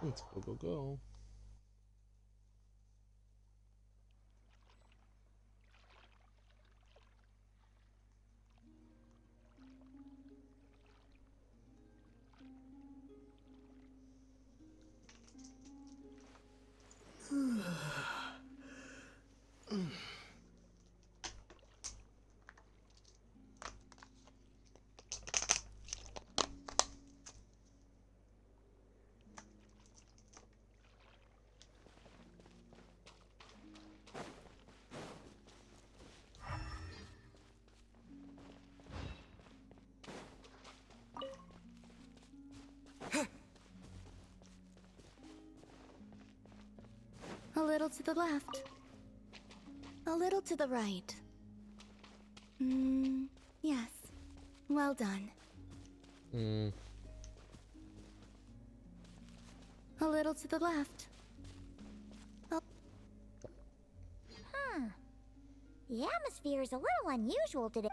Let's go. A little to the left. A little to the right. Yes. Well done. A little to the left. Oh. The atmosphere is a little unusual today.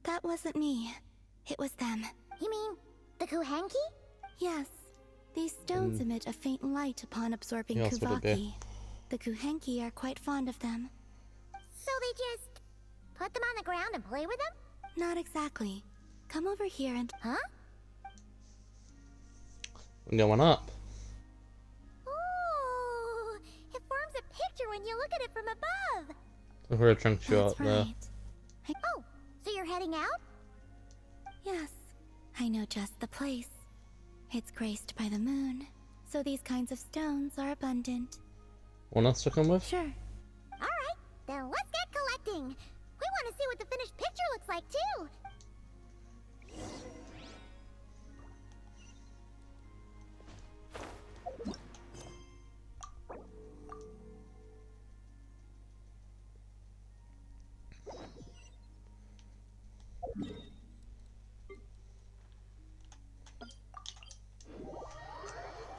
That wasn't me. It was them. You mean the Kuhenki? Yes. These stones emit a faint light upon absorbing Yeah, that's what it Kuvaki. The Kuhenki are quite fond of them. So they just put them on the ground and play with them? Not exactly. Come over here and... Huh? We're going up. Ooh, it forms a picture when you look at it from above. We're a chunk shot That's there. right. Oh, so you're heading out? Yes. I know just the place. It's graced by the moon, so these kinds of stones are abundant. Want us to come with? Sure. Alright, then let's get collecting. We want to see what the finished picture looks like, too.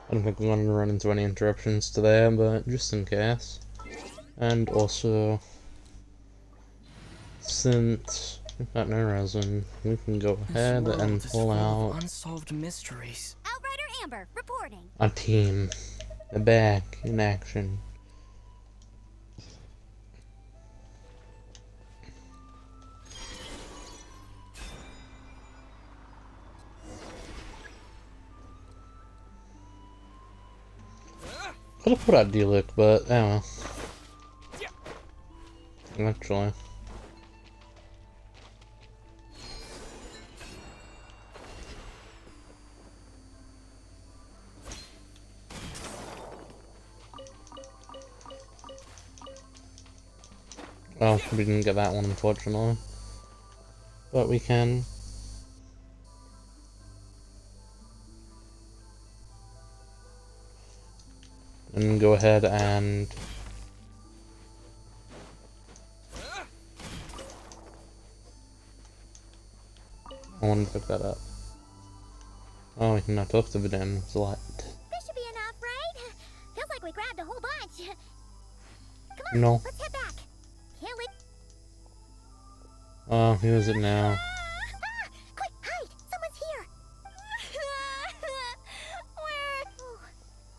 I don't think we're going to run into any interruptions today, but just in case. And also, since we've got no resin, we can go ahead and pull out unsolved mysteries. Outrider Amber, reporting. a team. The back in action. Could have put out D-Lick, but oh well. Actually. Oh, we didn't get that one, unfortunately. But we can. And go ahead and... I want to pick that up. Oh, we can knock off the Vidin select. This should be enough, right? Feels like we grabbed a whole bunch. Come on, No. let's head back. Can't wait. Oh, who is it now? Quick, hide! Someone's here. Where? Oh,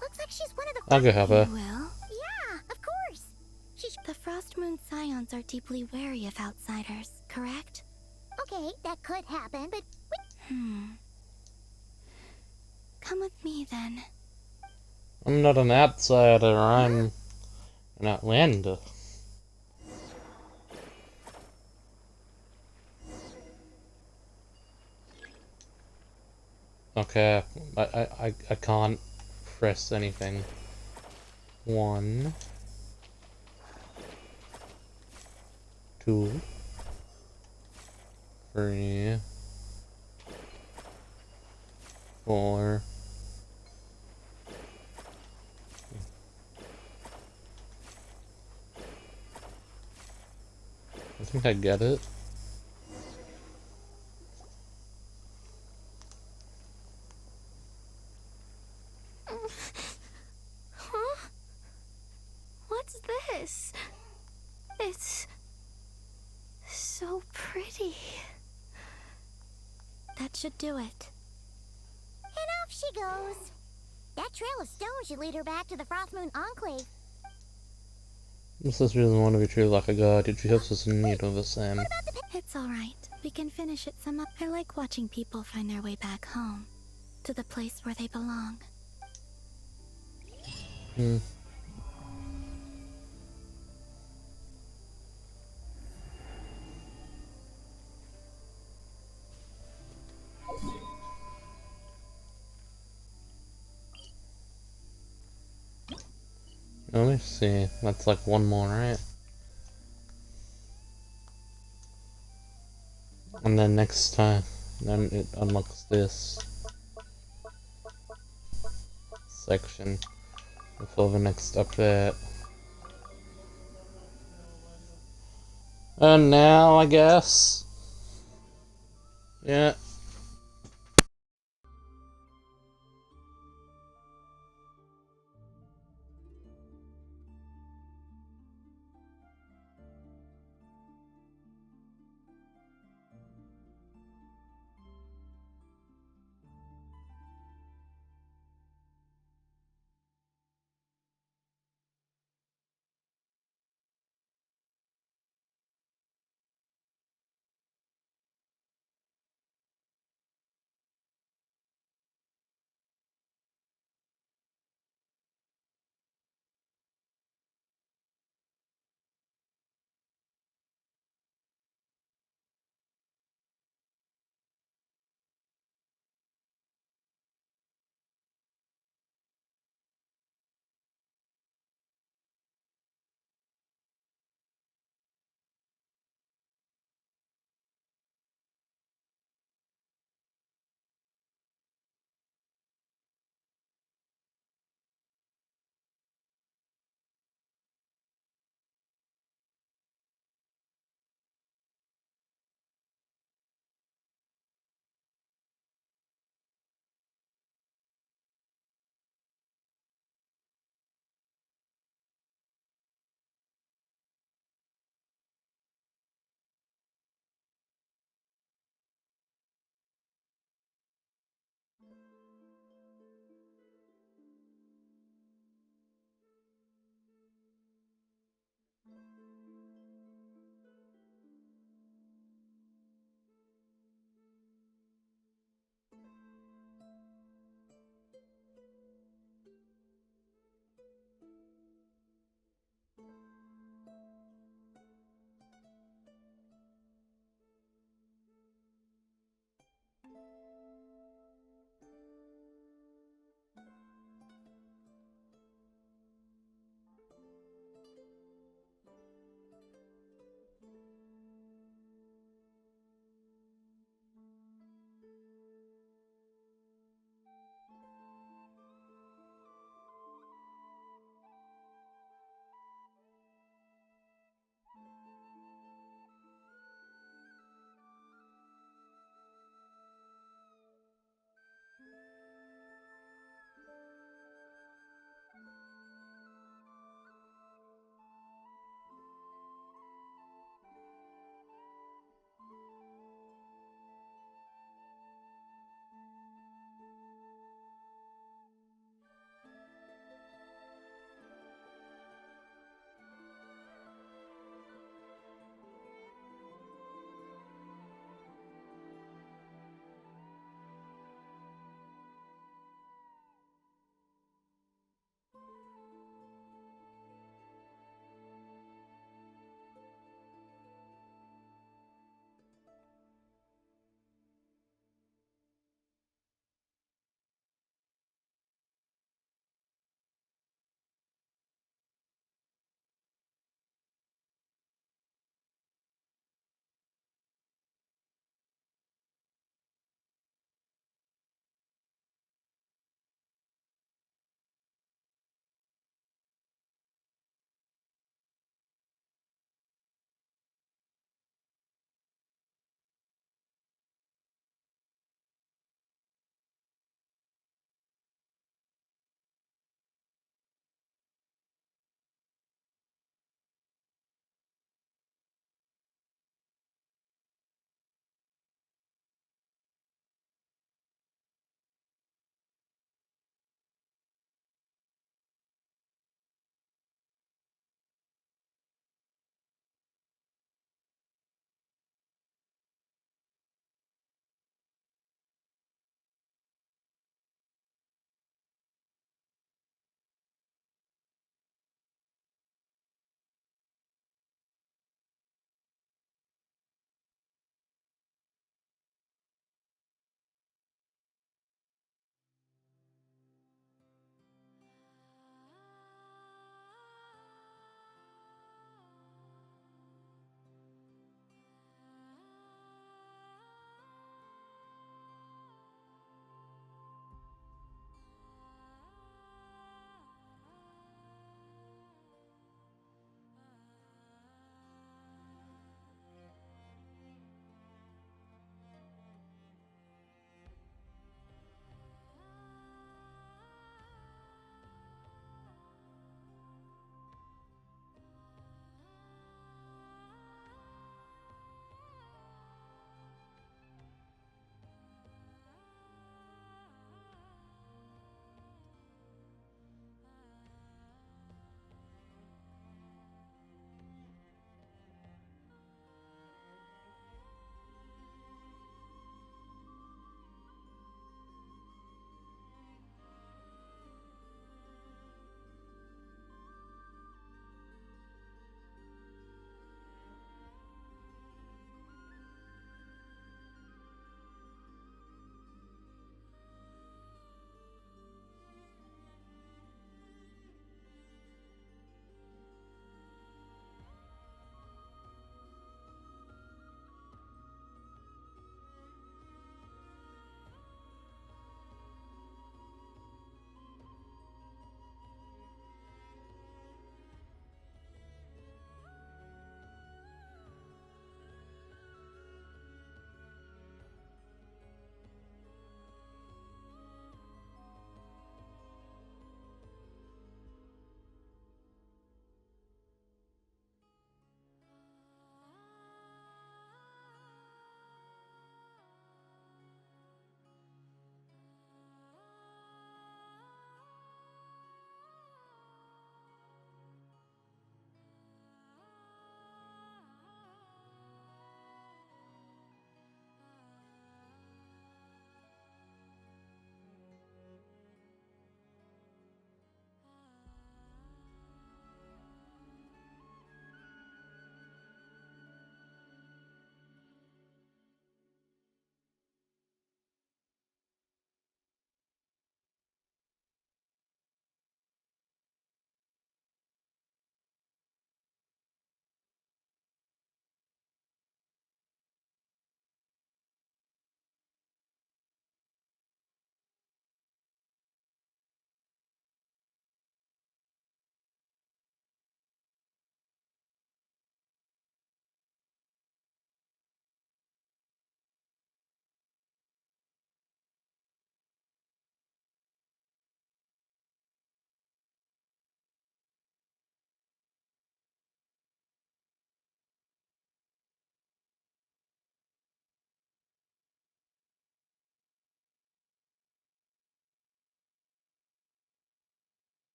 looks like she's one of the. I'll go help You her. will? Yeah, of course. She's The Frost Moon Scions are deeply wary of outsiders, correct? okay. That could happen, but Come with me then. I'm not an outsider, I'm an outlander. Okay, I can't press anything. 1, 2, 3, 4. I think I get it. Huh? What's this? It's so pretty. That should do it. and off she goes. That trail of stone should lead her back to the Frostmoon Enclave. My sister doesn't want to be treated like a god, yet she helps us in need of the same. It's alright. We can finish it some up. I like watching people find their way back home. To the place where they belong. Hmm. Let me see. That's like one more, right? And then next time, then it unlocks this section before the next update. And now, I guess. Yeah.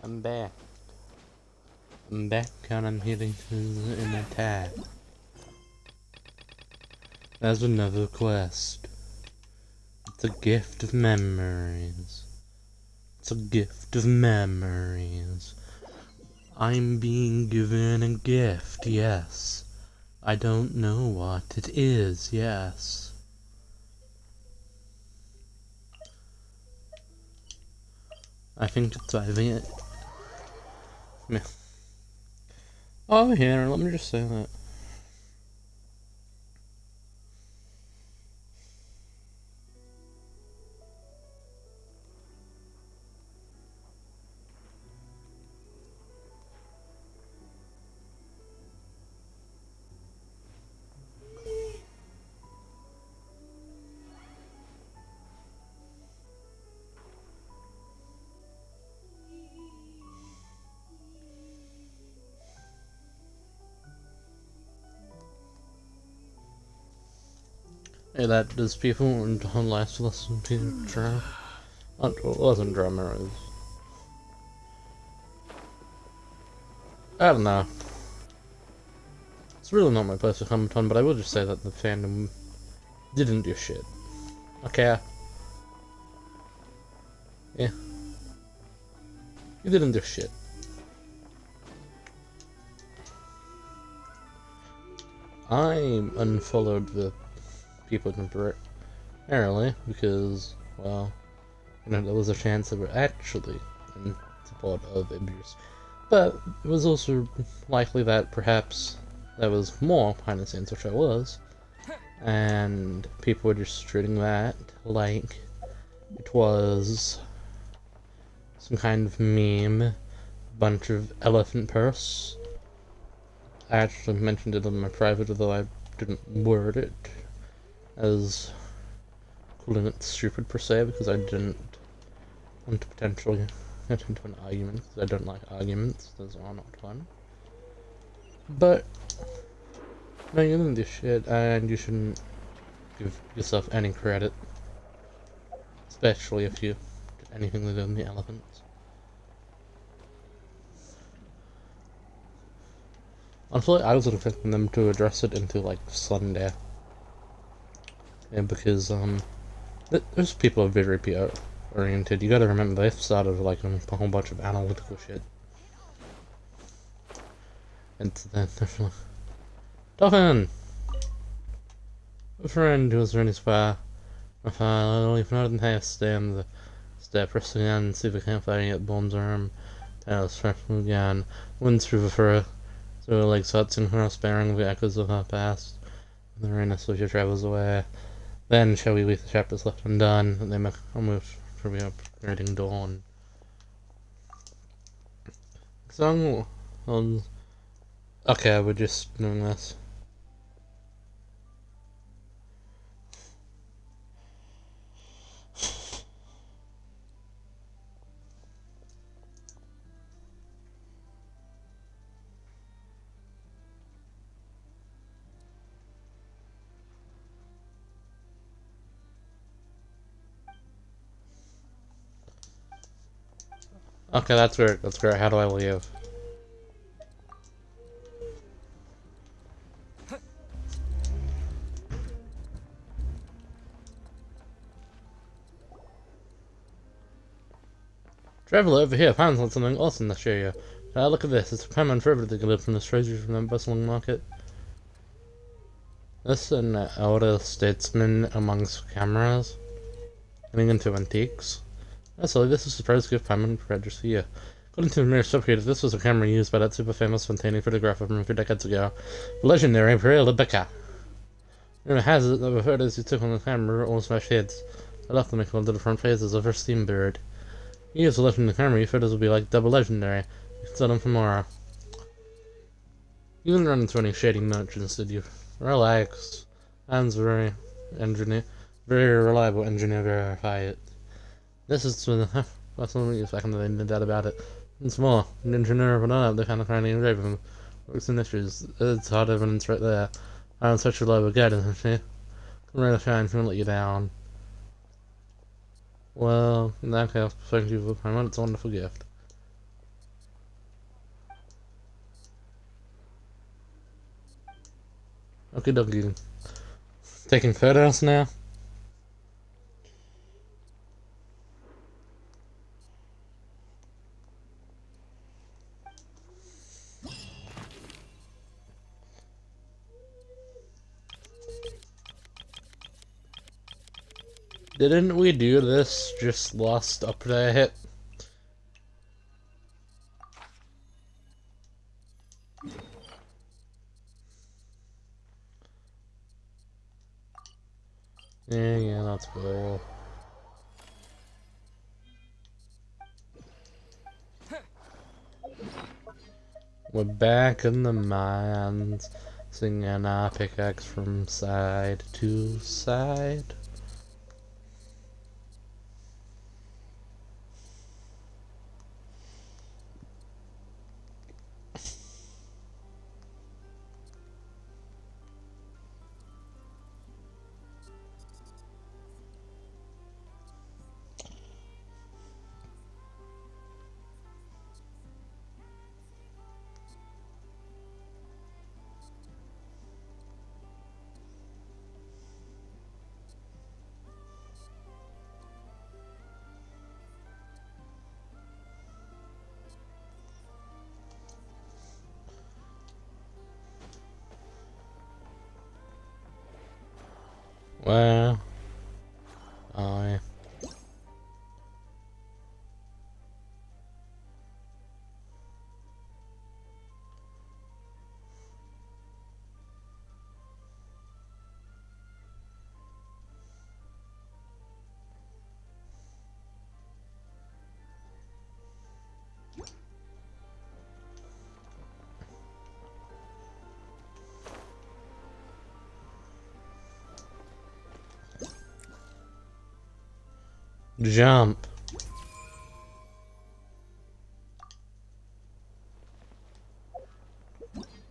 I'm back. I'm back and I'm hitting an attack. There's another quest. It's a gift of memories. It's a gift of memories. I'm being given a gift, yes. I don't know what it is, yes. I think it's either... Oh, here, let me just say that. Hey, that does people on last lesson to draw? It wasn't drummer, it was... I don't know. It's really not my place to comment on, but I will just say that the fandom didn't do shit. Okay. Yeah. You didn't do shit. I unfollowed the people temporarily because, well, you know, there was a chance they were actually in support of abuse. But it was also likely that perhaps there was more behind the scenes, which I was, and people were just treating that like it was some kind of meme, bunch of elephant purse. I actually mentioned it in my private, although I didn't word it as calling it stupid per se, because I didn't want to potentially get into an argument, because I don't like arguments, those are not fun. But, no, you didn't do shit, and you shouldn't give yourself any credit, especially if you did anything to do with the elephants. Honestly, I was expecting them to address it into, like, Sunday. Yeah, because, those people are very PR oriented. You gotta remember, they've started, like, a whole bunch of analytical shit. And then they're like, Dolphin! A friend who was running spy. I finally if not in half stand the step pressing on and see if we can't find it bombs arm. I was freshman again. Went through the fur. So like suts and her sparing the echoes of our past. And the rain of social travels away. Then shall we leave the chapters left undone, and they make almost for me up reading dawn. Song on okay, we're just doing this. Okay, that's great. That's great. How do I leave? Traveler over here found something awesome to show you. Look at this. It's a common forever to get from the treasures from the bustling market. This an elder statesman amongst cameras, getting into antiques. Also, this is a surprise gift Paimon purchased for you. According to the mere subheater, this was a camera used by that super famous Fontani photographer from a few decades ago, the legendary Imperial Rebecca. Rumor has it that the photos you took on the camera all smashed heads. I left them equal to the front phases of her steam bird. He used to lift in the camera, photos will be like double legendary. You can sell them for more. You didn't run into any shady merchants, did you? Relax. Anne's very reliable engineer verify it. This is to the that's only if I can no doubt about it. It's more, an engineer of an they kind of kindly engraved him. Works in issues. It's hard evidence right there. I'm such a low again, isn't she? Come right shine, she won't let you down. Well, in that case, thank you for my it's a wonderful gift. Okie dokie. Taking photos now? Didn't we do this just last update? Yeah, that's cool. We're back in the mines, singing our pickaxe from side to side. Well, I... Jump.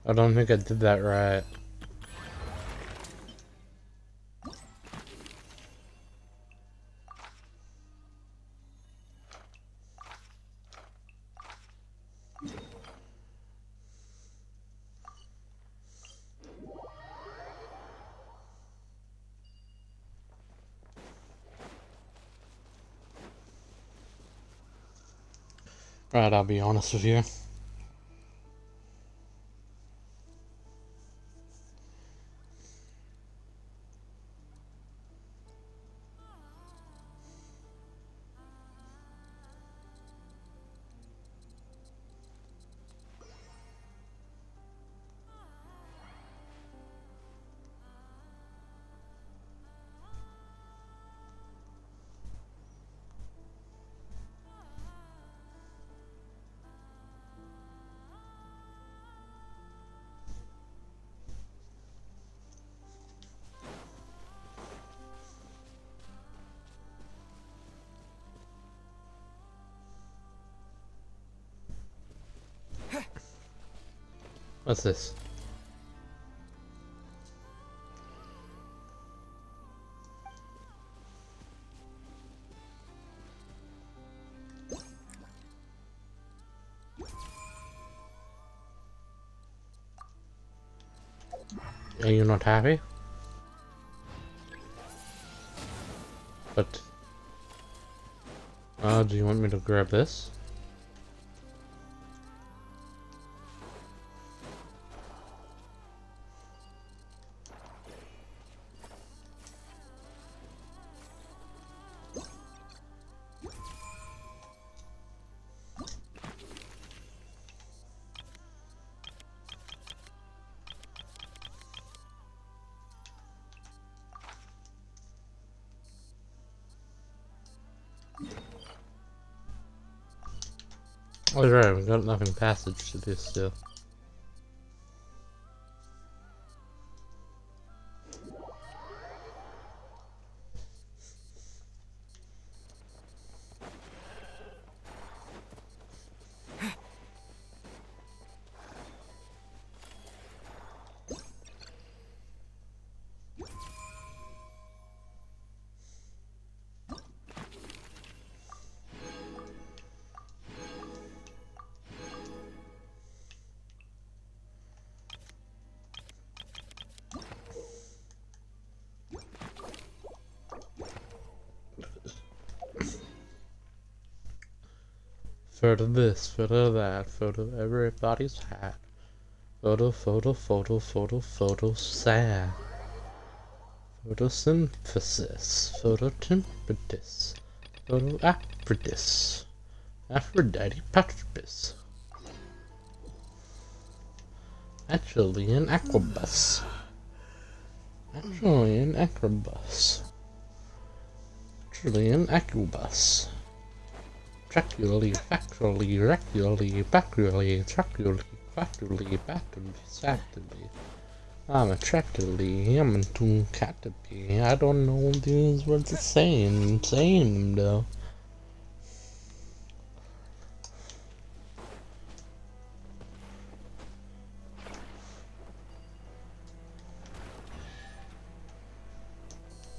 I don't think I did that right. Right, I'll be honest with you. What's this? Are you not happy? But... do you want me to grab this? Oh, right, we got nothing passage to do still. Photo this, photo that, photo everybody's hat. Photo, photo, photo, photo, photo, sad. Photosynthesis, phototympetus, photoaphrodis, Aphrodite patribus. Actually an aquabus. Actually an aquabus. Actually an aquabus. Tracularly, factually, regularly, backwardly, tracularly, factually, batterly, sactily. I'm attractively, I'm into caterpie. I don't know what these words are saying them though.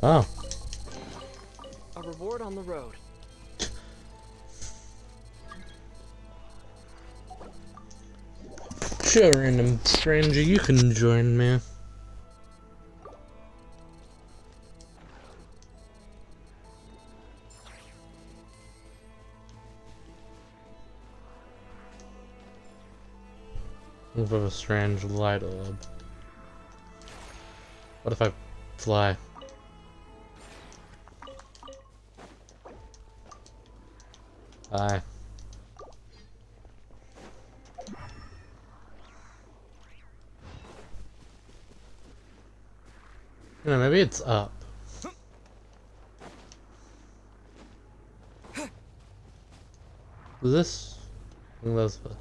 Oh. A reward on the road. Sure, random stranger, you can join me. Move of a strange light orb. What if I fly? Hi. You know, maybe it's up. Is this? I think that's what.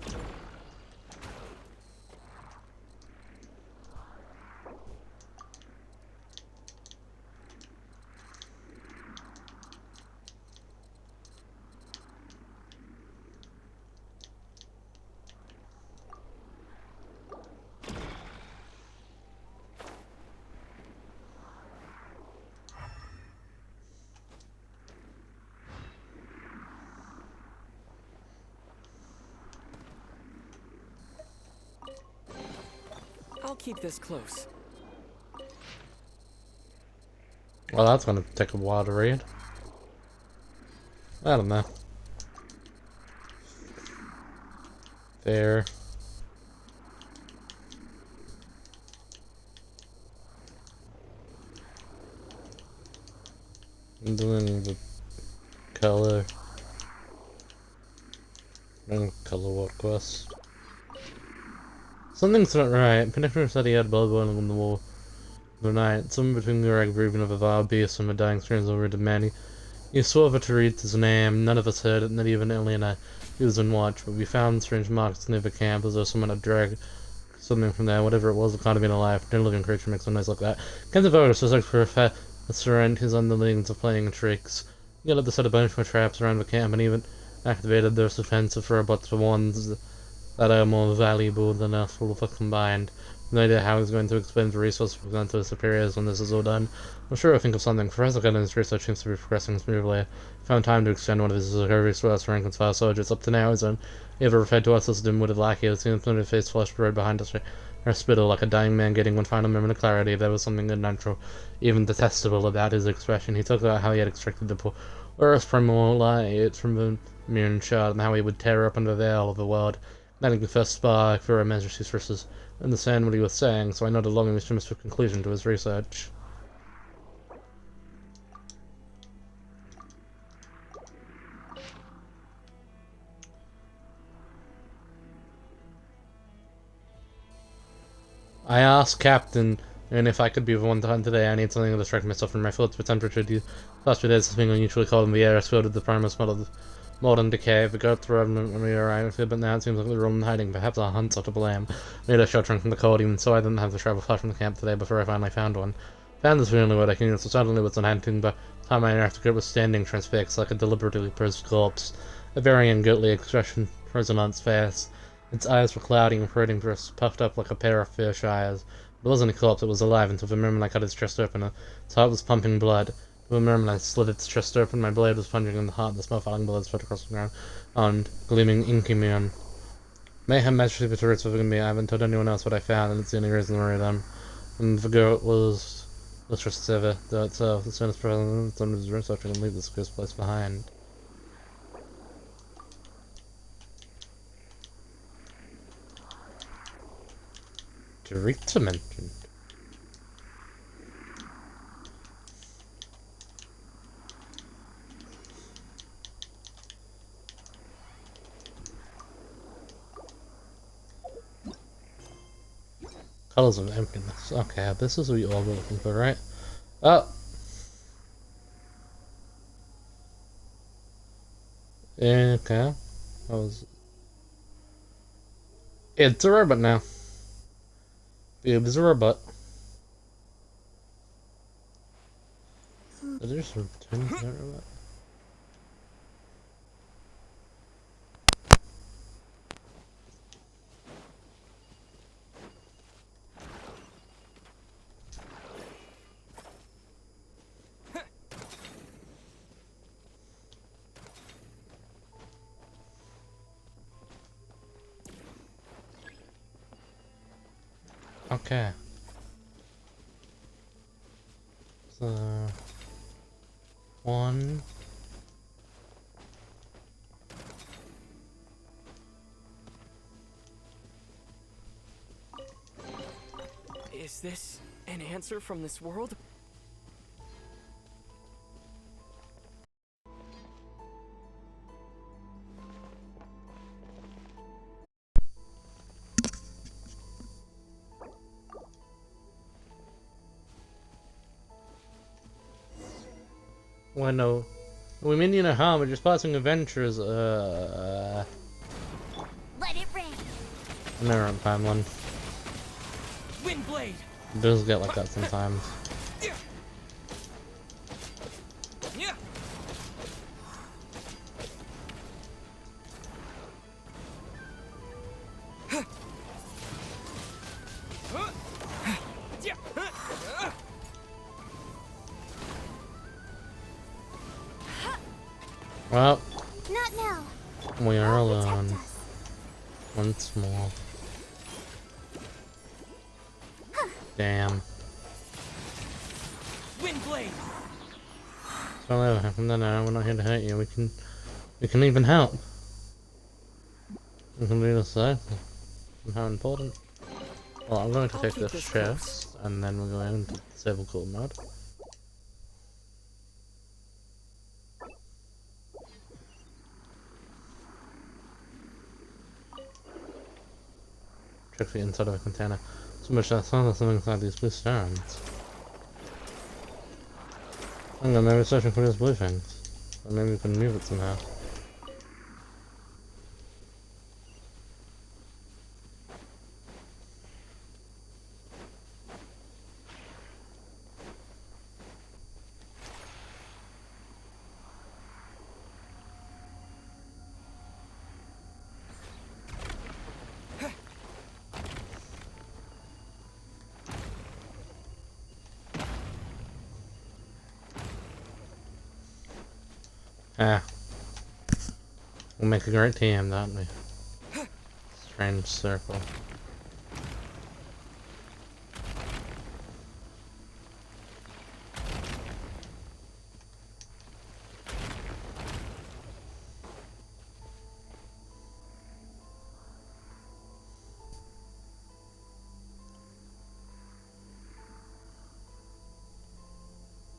I'll keep this close. Well, that's gonna take a while to read. I don't know. There. I'm doing the color. Color what quest? Something's not right. Pinnacle said he had blood boiling on the wall. The night, somewhere between the rag breathing of a vile beast and a dying screams over to Manny. He swore to read his name. None of us heard it, not even Ellie and I. He was on watch, but we found strange marks near the camp as though someone had dragged something from there. Whatever it was, it can't have been alive. No living creature makes a noise like that. Can't the voters was like for a surrend his underlings of playing tricks. He got up to set a bunch of traps around the camp and even activated their defensive robots, the ones that are more valuable than us all combined. No idea how he's going to expend the resources presented to his superiors when this is all done. I'm sure I'll think of something. Professor Gunnan's research seems to be progressing smoothly. Found time to extend one of his recovery to rank and file soldiers. Up to now, he's ever referred to us as a dim-witted lackey. It seems to face flushed right behind us. Our spittle, like a dying man getting one final moment of clarity. There was something unnatural, even detestable about his expression. He talked about how he had extracted the Earth's primal light from the moon shard, and how he would tear open the veil of the world, letting the first spark for our Majesty's forces understand what he was saying, so I nodded along and reached a conclusion to his research. I asked Captain, and if I could be the one time today, I need something to distract myself from my thoughts. The temperature the last few days has been unusually cold, and the air is filled with the primal smell of more than decay. We got through when we arrived here, but now it seems like we're all in hiding. Perhaps our hunts are to blame. We had a sheltering from the cold, even so I didn't have to travel far from the camp today before I finally found one. Found is the only word I can use, so suddenly was unhunting, but the time I interacted it was standing transfixed like a deliberately posed corpse. A very ungoodly expression frozen on its face. Its eyes were cloudy and protruding through, puffed up like a pair of fish eyes. It wasn't a corpse, it was alive until the moment I cut its chest open. Its heart was pumping blood. The moment I slit its chest open, my blade was plunging in the heart, and the small falling bullets spread across the ground on gleaming inky neon. Mayhem magically the roots within me. I haven't told anyone else what I found, and it's the only reason to worry them. And the girl was just ever, though itself, as soon as present, some of his research can leave this cursed place behind. Dorita mentioned. Colors of emptiness. Okay, this is what you all were looking for, right? Oh! Okay. That was... It's a robot now. It's a robot. Is there some turns to that robot? Okay. So... one... Is this an answer from this world? Well, no. We mean you no harm, we're just passing adventures, Let it rain. never on time one. Windblade! It does get like that sometimes. Well, Not now. we are Protect alone. us. Once more. Damn. Windblade! So whatever happened, no, we're not here to hurt you. We can even help. We can do this though. How important. Well, I'm going to I'll take keep this this chest, and then we're going into disable cool mode. Check the inside of a container. So much that sounds like something inside these blue stones. Hang on, maybe searching for these blue things. Or maybe we can move it somehow. Ah. We'll make a great team, don't we? Strange circle.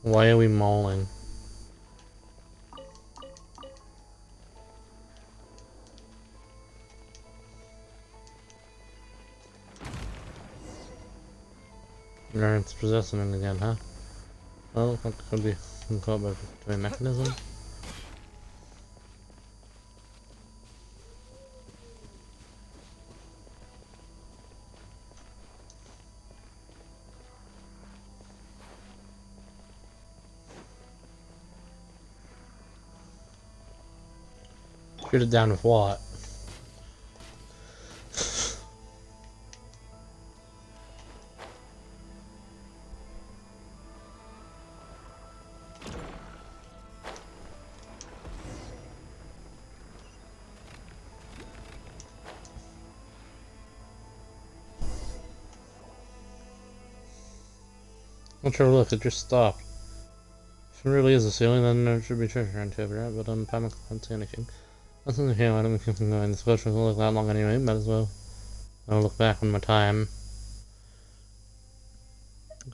Why are we mauling? It's possessing him again, huh? Well, that could be caught by a mechanism. Shoot it down with what? Not sure, look, it just stopped. If it really is a ceiling, then there should be treasure on top of it, but I can't see anything. That's in here, I don't think I'm going. This question will look that long anyway, might as well. I'll look back on my time.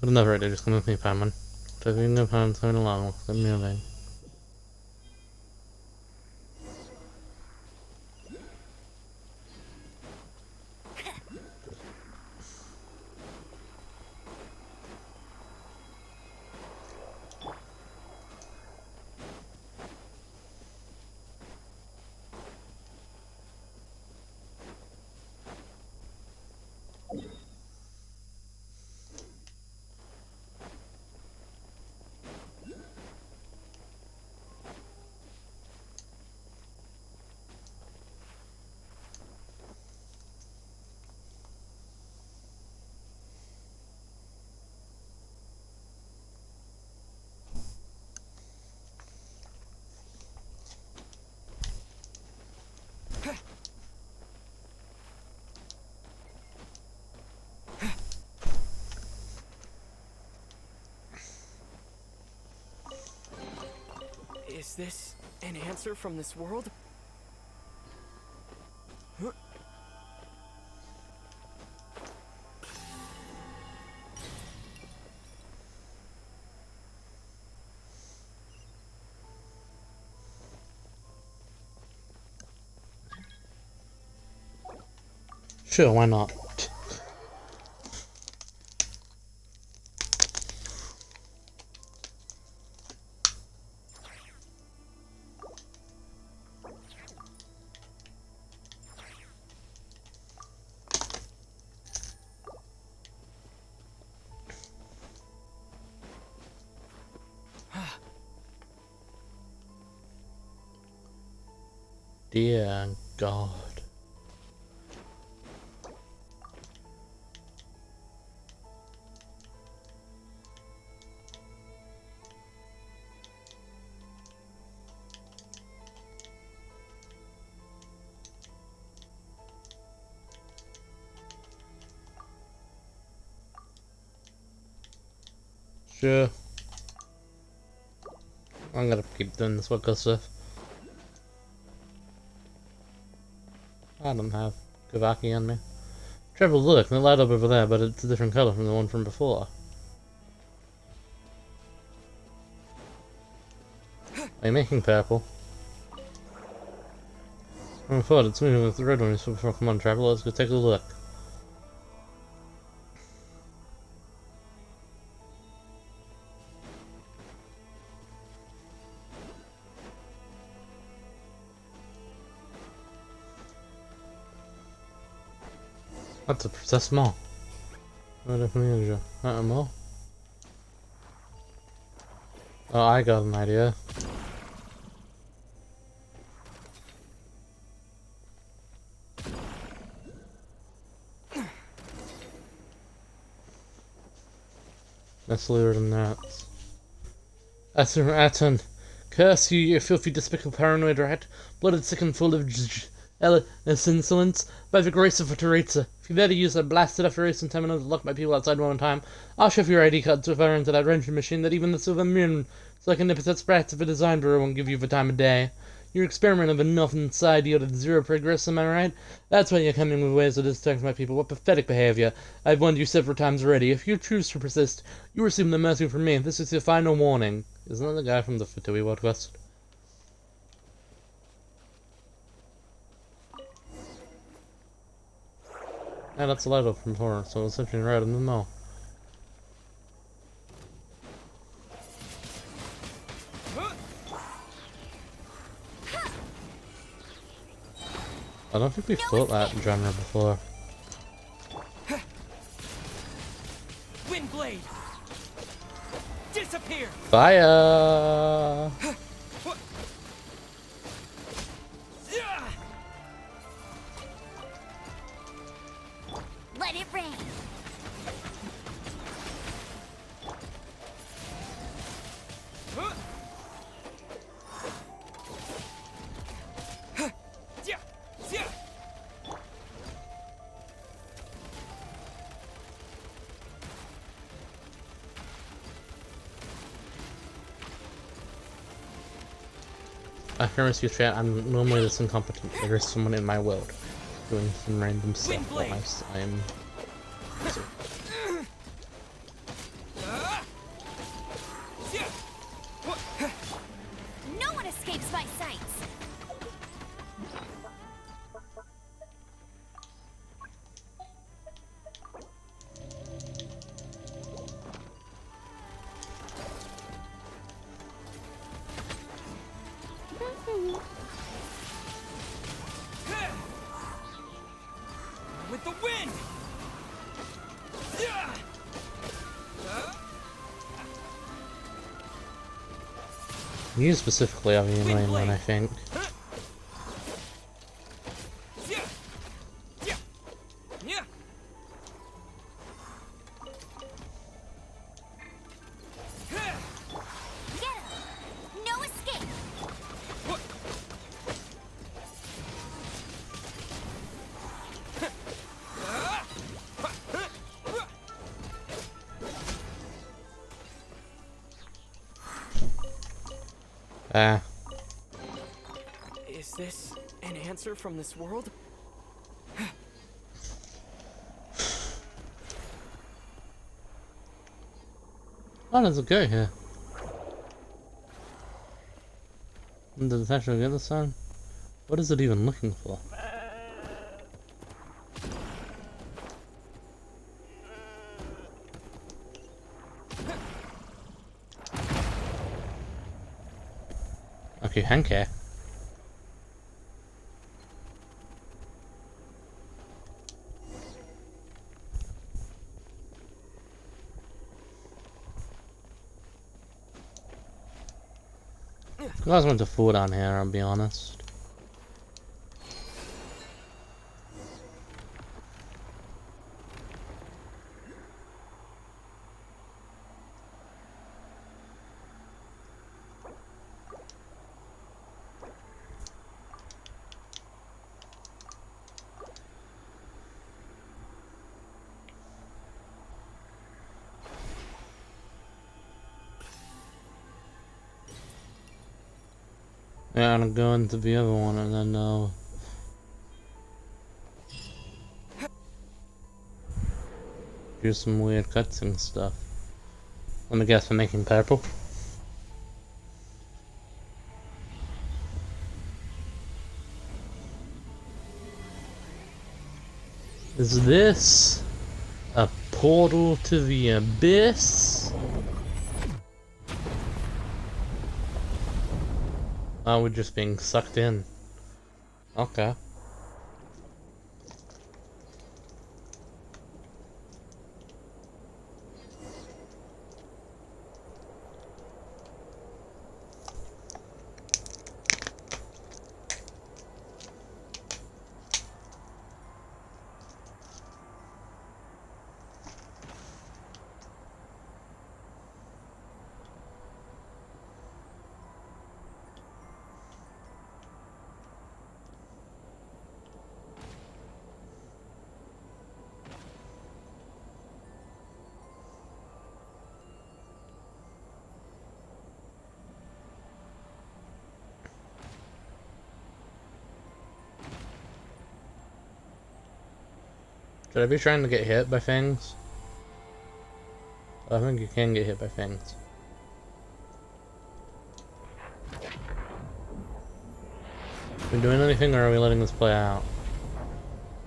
Got another idea, just come with me, Paimon. Taking the time coming along, let me know. Is this an answer from this world? Huh? Sure, why not? Dear God. Sure. I'm gonna keep doing this work stuff. I don't have Kavaki on me. Trevor, look, the light up over there, but it's a different color from the one from before. Are you making purple? I thought it's moving with the red one before. Come on, Trevor, let's go take a look. That's a Princess Mall. What if we more? Oh, I got an idea. Let's lure them that. Aton, curse you, you filthy, despicable, paranoid rat, blooded, sick, and full of insolence, by the grace of Teresa. If you better use that blasted F-Race time to lock my people outside one time, I'll shove your ID card so far into that wrenching machine that even the silver moon, so like a nippet sprats of a design bureau, won't give you the time of day. Your experiment of enough inside yielded zero progress, am I right? That's why you're coming with ways to distract my people. What pathetic behavior. I've warned you several times already. If you choose to persist, you receive no mercy from me. This is your final warning. Isn't that the guy from the Fatui World Quest? Yeah, that's a light up from before, so it's essentially right in the middle. I don't think we fought that genre before. Windblade! Disappear! Fire! I promise you, chat, I'm normally this incompetent. There is someone in my world doing some random stuff whilst I'm... No one escapes my sights. With the wind! You specifically are the annoying one, I think. No escape. Ah. Is this an answer from this world? How does it go here? Did it actually get this time? What is it even looking for? Okay, Hanke. I guys went to fall down here, I'll be honest. Yeah, I'm going to the other one and then do some weird cutscene stuff. Let me guess, for making purple. Is this a portal to the abyss? Oh, we're just being sucked in. Okay. Should I be trying to get hit by things? I think you can get hit by things. Are we doing anything or are we letting this play out?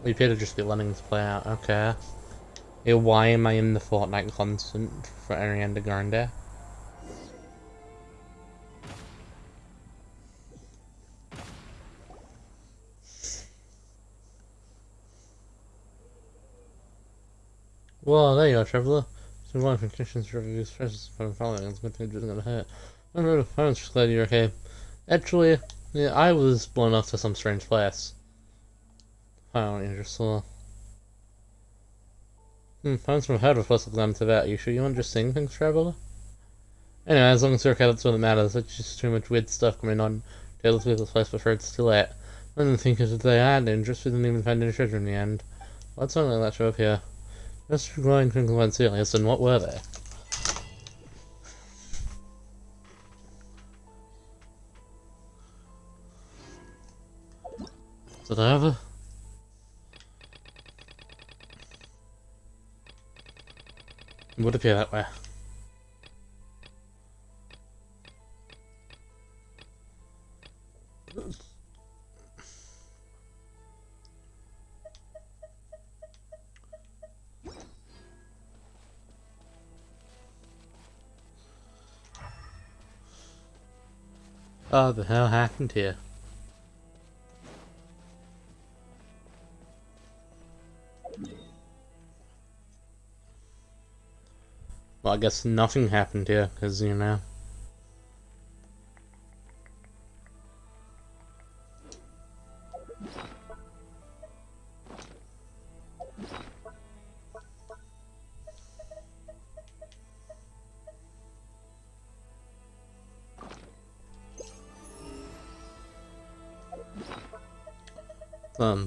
We appear to just be letting this play out, okay. Yeah, why am I in the Fortnite constant for Ariana Grande? Well, there you go, Traveler. Some life and conditions for these stresses from following. It's going to hurt. I'm just glad you're okay. Actually, yeah, I was blown off to some strange place. I don't know, you just saw. Found some head with us to that. You sure you want to just sing things, Traveler? Anyway, as long as you're okay, that's what matters. It's just too much weird stuff going on. Taylor's with this place before it's too late. I didn't think that they had dangerous, we didn't even find any treasure in the end. What's something like that show up here? Just growing crinkle and serious, and what were they? Is it over? It would appear that way. Oh, the hell happened here? Well, I guess nothing happened here, because, you know.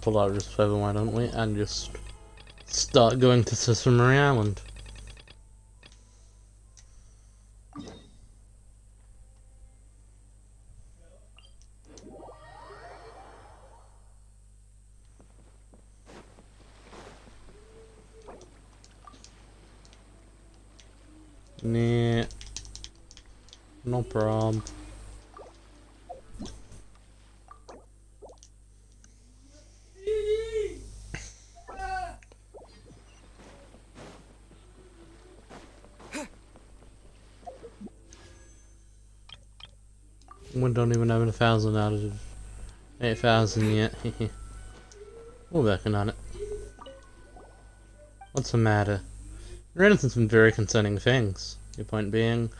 Pull out just over, why don't we? And just start going to Sisumari Island. Nah. No problem. We don't even have 1,000 out of 8,000 yet. We're working on it. What's the matter? You're into some very concerning things. Your point being,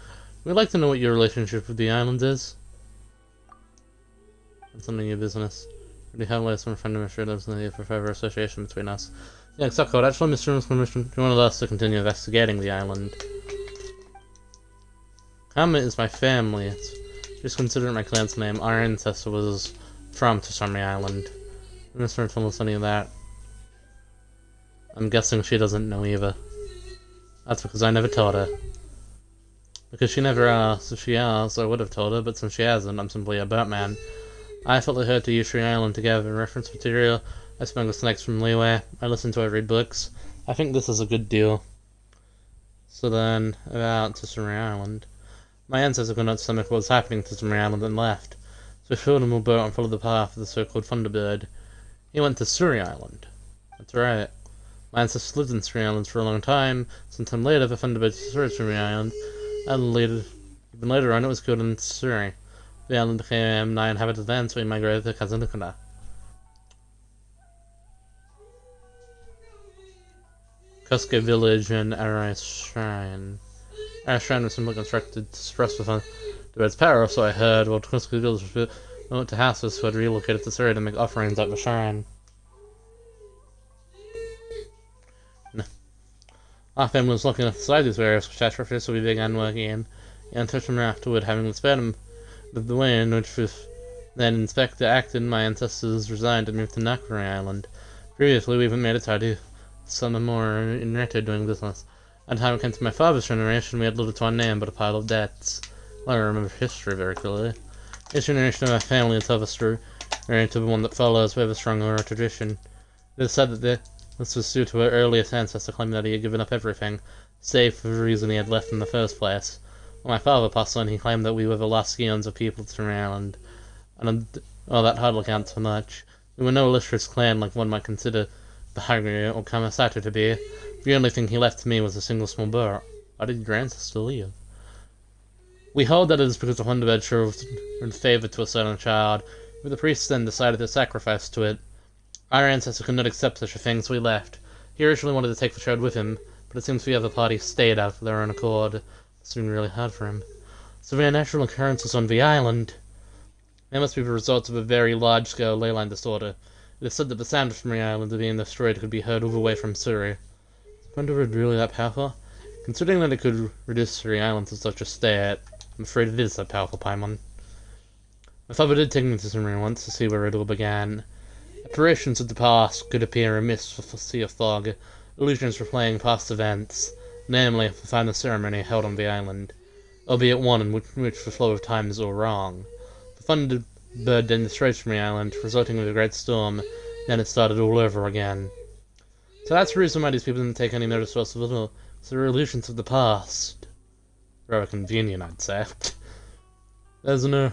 we'd like to know what your relationship with the island is. That's none of your business. We have less from a friend of Mr. Lives in the need for further association between us. Yeah, except code. Actually, Mr. Room's permission. He wanted us to continue investigating the island. Kama is my family. It's just consider my clan's name. Our ancestor was from Sisumari Island. Mr. told us any of that. I'm guessing she doesn't know either. That's because I never told her. Because she never asked. If she asked, I would have told her, but since she hasn't, I'm simply a boatman. I felt I heard to Yusri Island together in reference material. I smuggled snacks from Leeway. I listened to her read books. I think this is a good deal. So then, about Sisumari Island. My ancestor could not stomach what was happening to Sisumari Island and left. So we filled him a boat and followed the path of the so-called Thunderbird. He went to Suri Island. That's right. My ancestors lived in Suri Island for a long time. Sometime later, the Thunderbird destroyed Suri Island, and even later on, it was killed in Suri. The island became uninhabited land, so we migrated to Kazunukuna. Kosuke Village and Arai Shrine. Arai Shrine was simply constructed to suppress the Thunderbird's power, so I heard. While Kosuke Village was built to houses who had relocated to Suri to make offerings at the shrine. Our family was lucky enough to decide these various catastrophes, so we began working in and touched them afterward, having spared them of the way in which was then Inspector acted. My ancestors resigned and moved to Nod-Krai Island. Previously, we even made it to some more in Reto doing business. At the time it came to my father's generation, we had little to our name but a pile of debts. Well, I remember history very clearly. Each generation of our family is of a story to the one that follows. We have a strong oral tradition. It is said that this was due to our earliest ancestor claiming that he had given up everything, save for the reason he had left in the first place. When my father passed on, he claimed that we were the last scions of people to Island, and that hardly counts for much. We were no illustrious clan like one might consider the Hagri or Kamasato to be. The only thing he left to me was a single small boat. Why did your ancestor leave? We hold that it is because the Thunderbird showed favor to a certain child, but the priests then decided to sacrifice to it. Our ancestor could not accept such a thing, so he left. He originally wanted to take the child with him, but it seems the other party stayed out for their own accord. It's been really hard for him. Severe natural occurrences on the island. They must be the results of a very large-scale ley line disorder. It is said that the sound from the island being destroyed could be heard all the way from Suri. Is Thunderbird really that powerful? Considering that it could reduce Suri Island to such a state, I'm afraid it is that powerful, Paimon. My father did take me to Suri once to see where it all began. Apparitions of the past could appear amidst a sea of fog. Illusions replaying past events, namely the final ceremony held on the island, albeit one in which the flow of time is all wrong. The bird then destroyed from the island, resulting in a great storm. Then it started all over again. So that's the reason why these people didn't take any notice whatsoever. So they're illusions of the past. Rather convenient, I'd say. There's no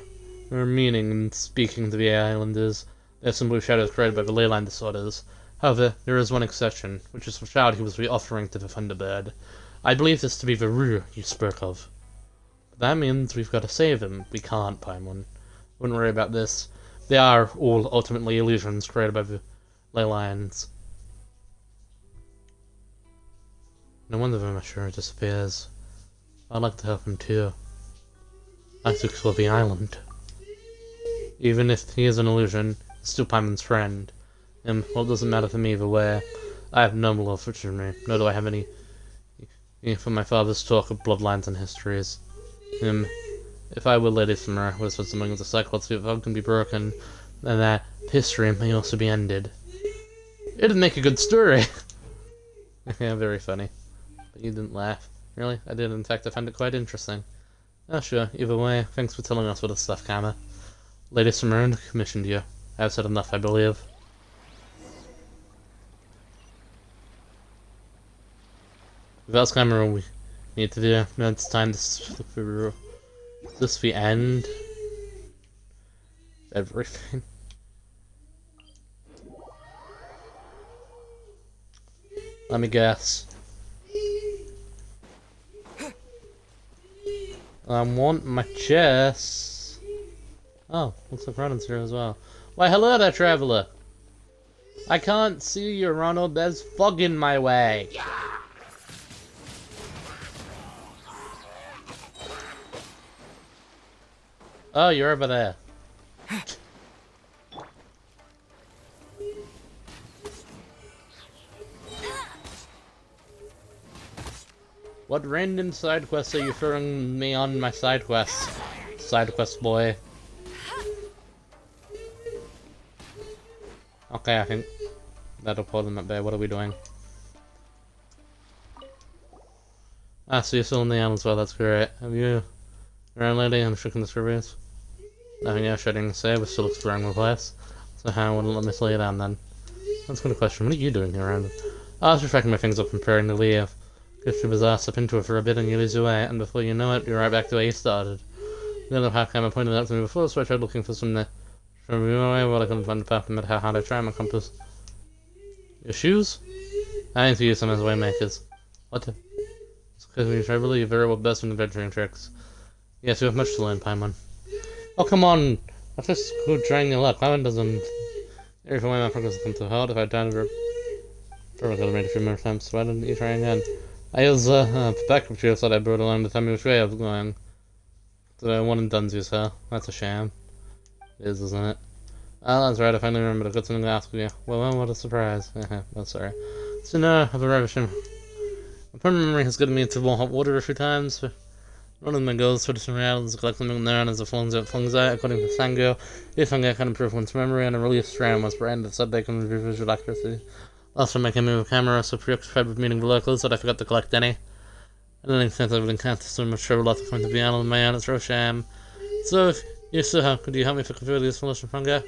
meaning in speaking to the islanders. They're simply shadows created by the ley line disorders. However, there is one exception, which is the child he was offering to the Thunderbird. I believe this to be the Rue you spoke of. But that means we've got to save him. We can't, Paimon. Wouldn't worry about this. They are all ultimately illusions created by the ley lines. No wonder the Mashura disappears. I'd like to help him too. I'd like to explore the island. Even if he is an illusion, he's still Paimon's friend. Well, it doesn't matter to me either way. I have no love for me, nor do I have any from my father's talk of bloodlines and histories. If I were Lady Samara, I would have said something of the cycles of the can be broken, then that history may also be ended. It'd make a good story! Yeah, very funny. But you didn't laugh. Really? I did, in fact, I found it quite interesting. Oh, sure. Either way, thanks for telling us all this stuff, Kama. Lady Samara commissioned you. I have said enough, I believe. If that's kind of what we need to do, now it's time to flip through. Is this the end? Everything. Let me guess. I want my chest. Oh, looks like Ronald's here as well. Why, hello there, traveler. I can't see you, Ronald. There's fog in my way. Oh, you're over there. What random side quests are you throwing me on my side quests? Side quest boy. Okay, I think that'll pull them up there. What are we doing? Ah, so you're still in the island as well, that's great. Have you around lady and checking the surveys? Nothing else I didn't say, we're still exploring the place. So how wouldn't let me slow you down then? That's a good question. What are you doing here around? I was just packing my things up and preparing to leave. Get your bizarre up into it for a bit and you lose your way, and before you know it, you're right back to where you started. The other half camera pointed out to me before, so I tried looking for some there. From away, well, I couldn't find the path, no matter how hard I try my compass. Your shoes? I need to use them as waymakers. What? It's because when you travel, you're very well best in adventuring tricks. Yes, you have much to learn, Paimon. Oh, come on! That's just good trying your luck. Paimon doesn't. Every time my progress comes too hard, if I died over. Probably could have made a few more attempts, why didn't you try again? I use backup materials that I brought along to tell me which way I was going. So one and done's use her. That's a sham. It is, isn't it? Oh, that's right, I finally remembered. I've got something to ask you. Well, what a surprise. Well, sorry. So no, I have a rubbish. My permanent memory has gotten me into hot water a few times. One of my goals for this reality is to collect something there as it flings out, according to Sango. If I can improve one's memory and a release strand once per end, it said they can review visual accuracy. Also, I came in with a camera, so preoccupied with meeting the locals that I forgot to collect any. I don't think since I've encountered so much trouble after coming to the island on my own, it's Rosham. So, if you still have, could you help me to fulfill these foolish fungi?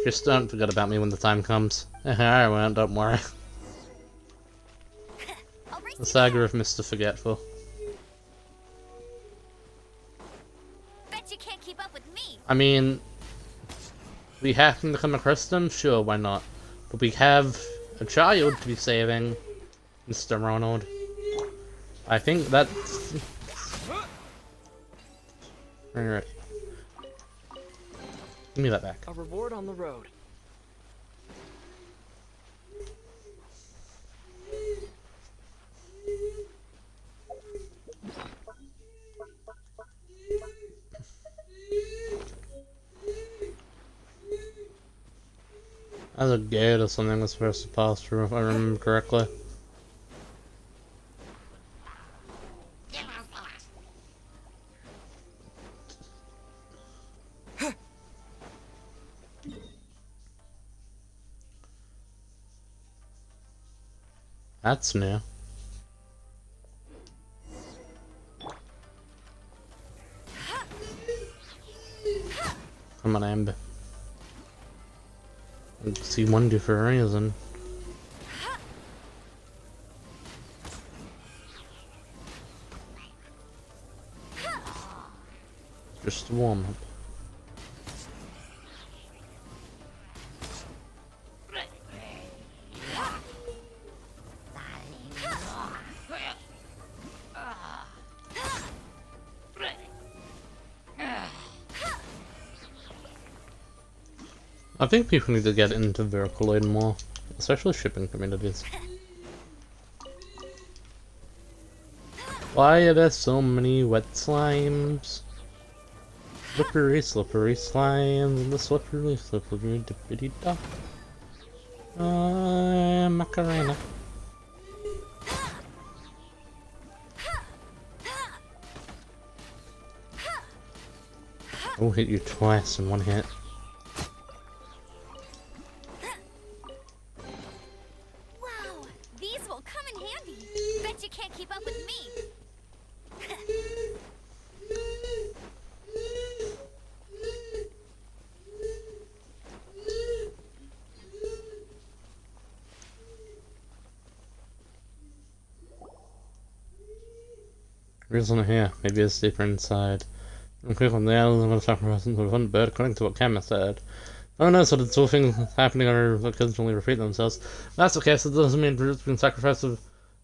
Just don't forget about me when the time comes. I won't, don't worry. The saga of Mr. Forgetful. Bet you can't keep up with me. I mean, we happen to come across them? Sure, why not? But we have a child to be saving, Mr. Ronald. I think that's... Alright. Give me that back. A reward on the road. As a gate or something was supposed to pass through, if I remember correctly. That's new. Come on, Amber. See one do for a reason. Just warm up. I think people need to get into Vocaloid more, especially shipping communities. Why are there so many wet slimes? Slippery, slippery slimes, and the slippery, slippery dippity duck. Macarena. I'll hit you twice in one hit. Reason here, maybe it's deeper inside. I'm quick on the island, I'm gonna talk about the one bird, according to what Kama said. Oh no, so the two things happening are occasionally repeat themselves. That's okay, so it doesn't mean it's been sacrificed of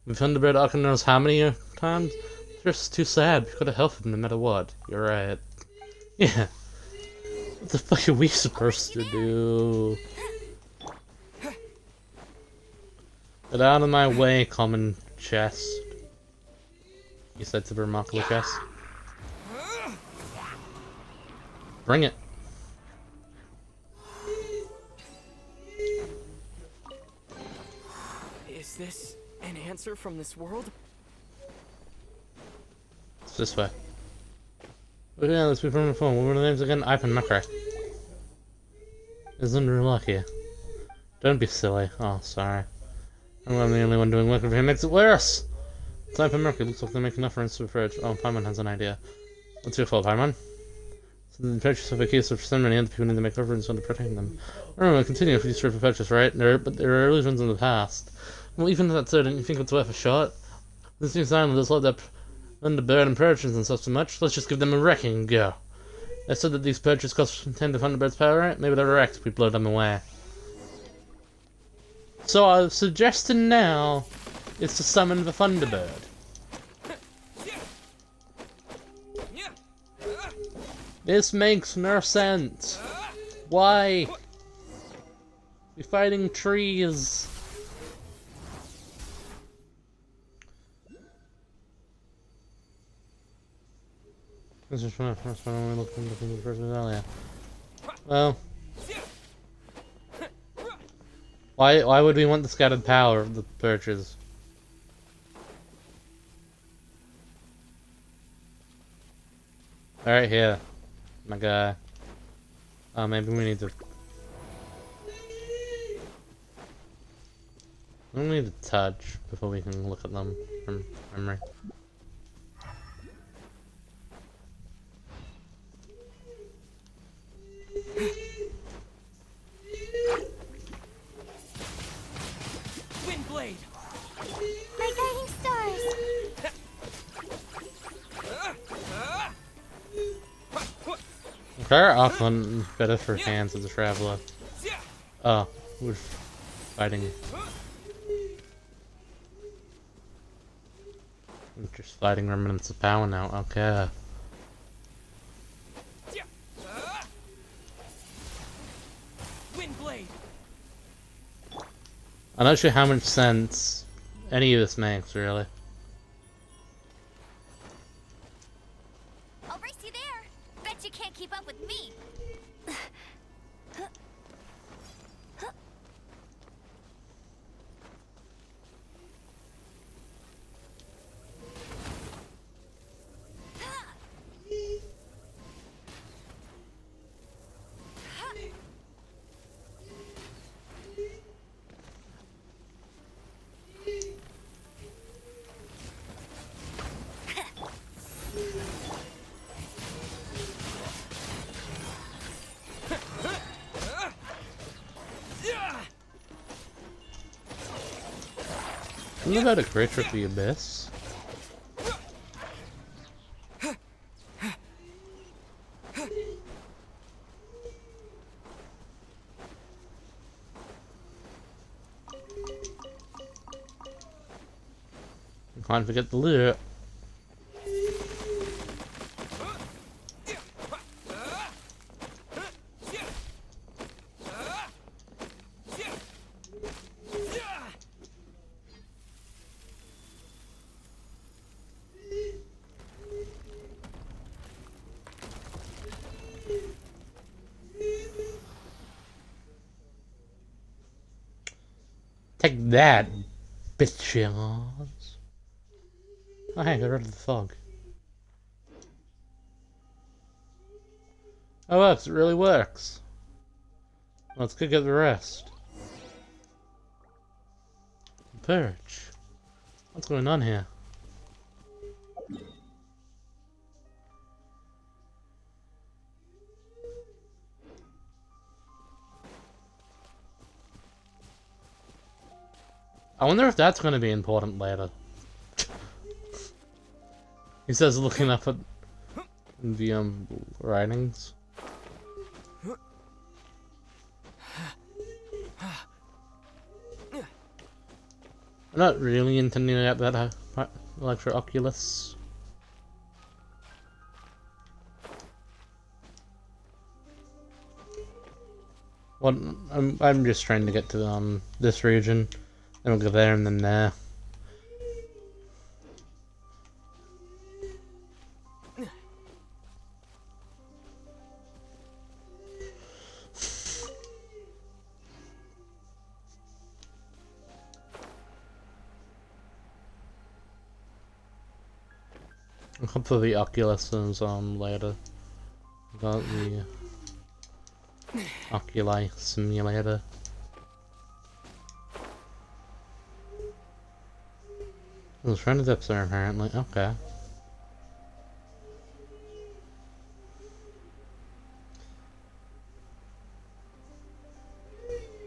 the Thunderbird Arca knows how many times? It's just too sad, we could have helped him no matter what. You're right. Yeah. What the fuck are we supposed to do? Get out of my way, common chest. You said to the remarkable chest. Bring it. Is this an answer from this world? It's this way. Okay, let's be from the phone. What were the names again? Ip and Nod-Krai. Isn't it lucky? Don't be silly. Oh, sorry. I'm the only one doing work over here. Makes it worse! Type of Mercury, looks like they're making enough for the fridge. Oh, Paimon has an idea. What's your fault, Paimon? So the purchase of a case of so many other people need to make reference on to protecting them. Remember, we'll continue if you strip for purchase, right? But there are illusions in the past. Well, even if that's so, don't you think it's worth a shot? This new island has locked up under bird and purchase and stuff so much. Let's just give them a wrecking and go. They said that these purchases cost 10 to 100 birds power, right? Maybe they're wrecked if we blow them away. So I'm suggesting now is to summon the Thunderbird. This makes no sense. Why? We're fighting trees. This is the first one we looked into the first earlier. Well, why would we want the scattered power of the perches? Alright, here. My guy. Oh, maybe we need to... We need to touch before we can look at them from memory. Windblade! My guiding stars! Very often better for hands as a traveler. Oh, we're fighting. We're just fighting remnants of power now. Okay. Windblade! I'm not sure how much sense any of this makes, really. I'll race you there! Bet you can't keep up with me! Isn't about a creature of the abyss? Can't forget the loot. Take that, bitches. Oh hey, got rid of the fog. Oh look, it really works. Let's go get the rest. Perch. What's going on here? I wonder if that's going to be important later. He says looking up at the writings. I'm not really intending to get that Electro Oculus. Well, I'm just trying to get to this region. Then we'll go there and then there. Hopefully the Oculus is later. Got the Oculi simulator. There's a friend of dips there apparently. Okay.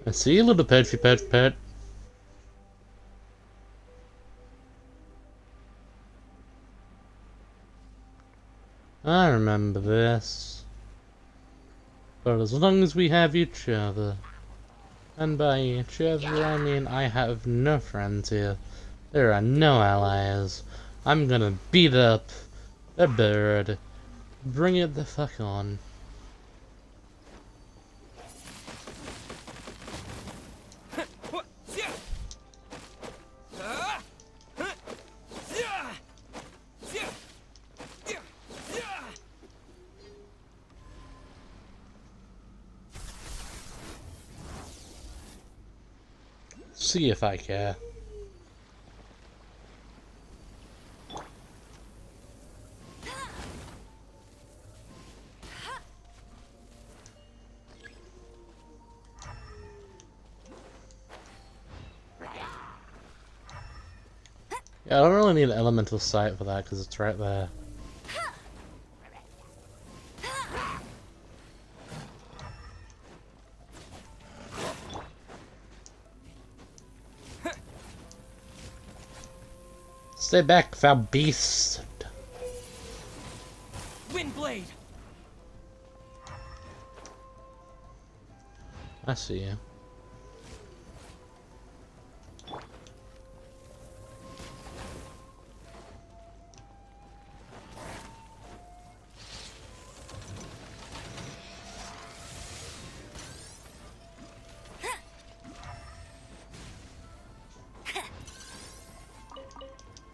I see you, little petchy pet. I remember this. But as long as we have each other, and by each other I mean I have no friends here. There are no allies. I'm gonna beat up a bird. Bring it the fuck on. See if I care. Yeah, I don't really need an elemental sight for that because it's right there. Stay back, foul beast! Windblade. I see you.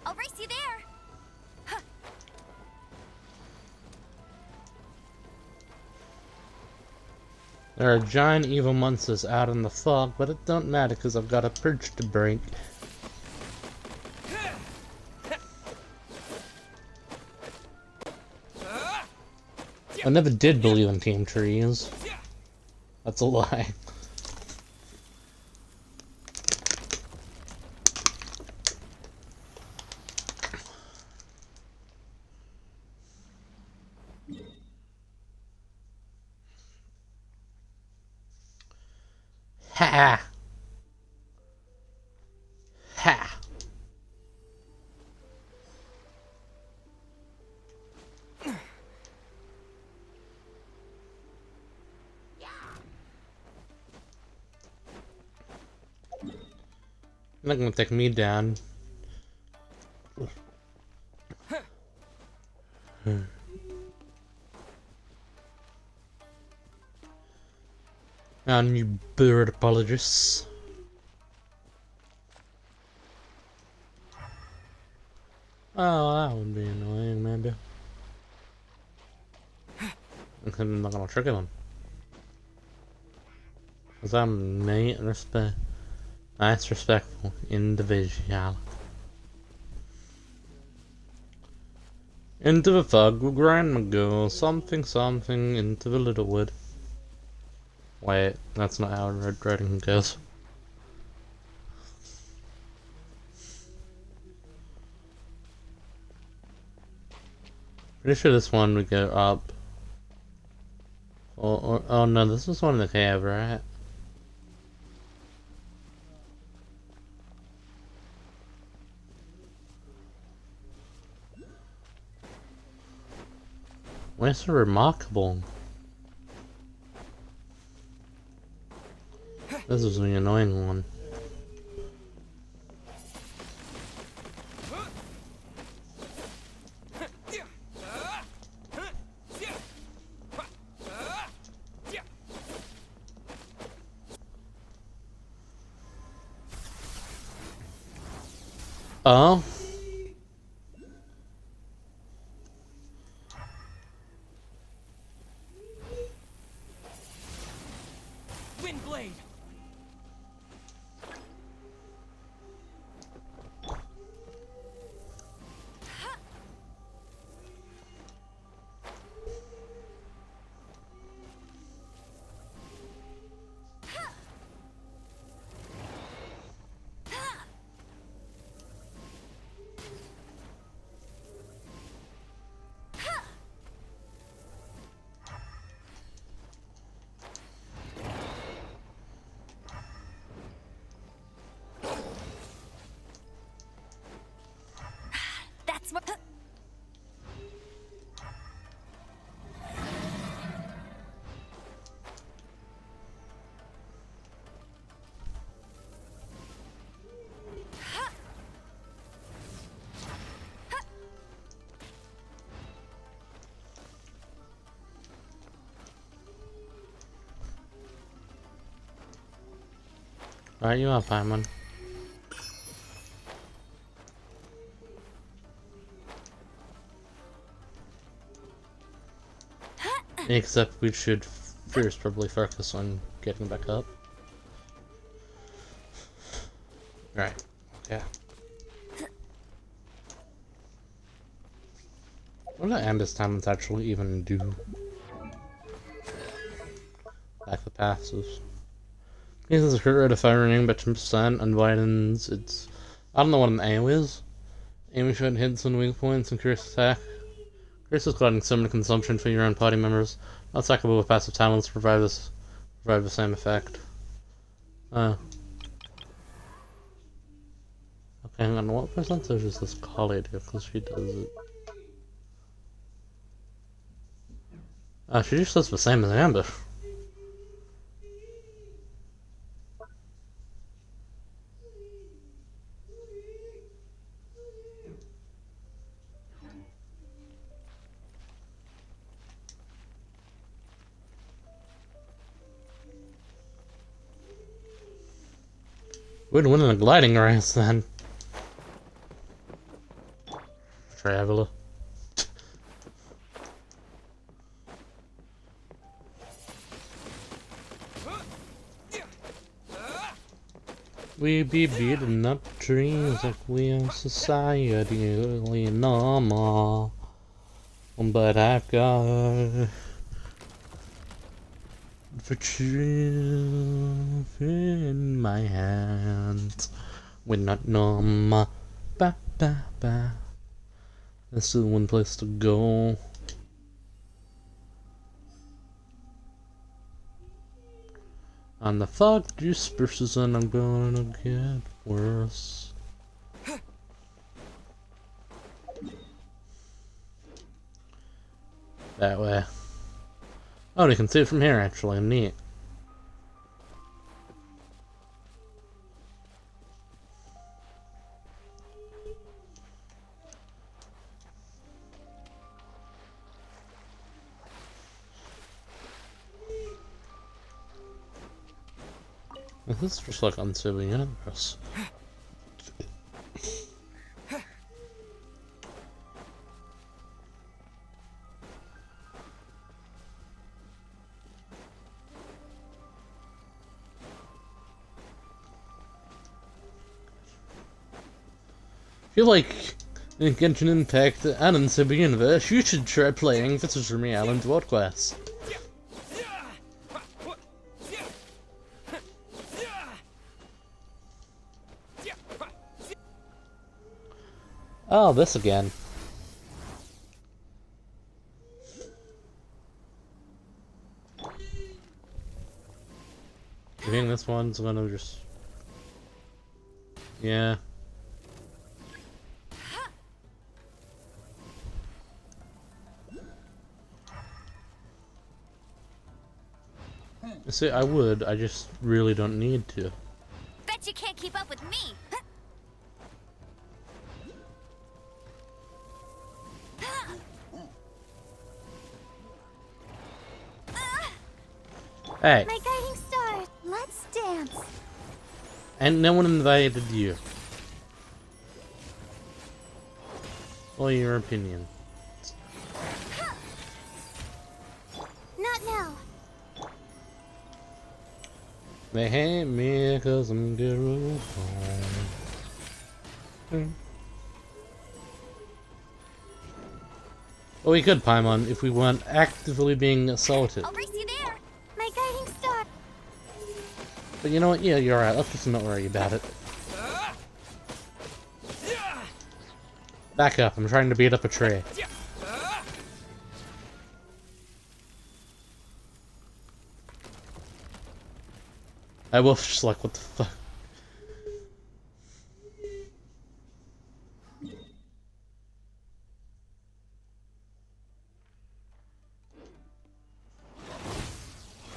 I'll race you there. There are giant evil monsters out in the fog, but it don't matter because I've got a bridge to break. I never did believe in Team Trees. That's a lie. Ha! Ha! not gonna take me down. And you bird apologists. Oh, that would be annoying, maybe. I'm not gonna trigger them. Because I'm nice, respectful individual. Into the fog will grandma go, something, something, into the little wood. Wait, that's not how Red Riding Hood goes. Pretty sure this one would go up. Oh no, this was one in the cave, right? Why so remarkable? This is the annoying one. Oh? Windblade. That's what. Alright, you are fine, man. Except we should first probably focus on getting back up. Right. Yeah. What do Ambus talents actually even do? Like the passives. This is a crit rate of firing by 10% and widens its. I don't know what an AO is. Aiming shot hits on weak points, increased attack. Increases gliding summon consumption for your own party members. Not stackable with passive talents to provide the same effect. Oh. Okay, hang on, what percentage is this collie do? Because she does it. Oh, she just does the same as Ambush. We'd win in a gliding race then. Traveler. We be beating up trees like we are society normal. But I've got the truth in my hands. We're not normal. Ba ba ba. This is one place to go. And the fog disperses and I'm gonna get worse. That way. Oh, you can see it from here actually, neat. This is just like Unstable Universe. I feel like in Genshin Impact and Unstable Universe, you should try playing Visitors from the Island World Class. Oh, this again. I think this one's gonna just... Yeah. See, I would, I just really don't need to. Bet you can't keep up with me. Hey, My guiding star, let's dance. and no one invited you. Or your opinion. Not now. They hate me cause I'm good. Well, we could Paimon if we weren't actively being assaulted. I'll race you there. My guiding star. But you know what? Yeah, you're right. Let's just not worry about it. Back up. I'm trying to beat up a tree. I was just like, what the fuck?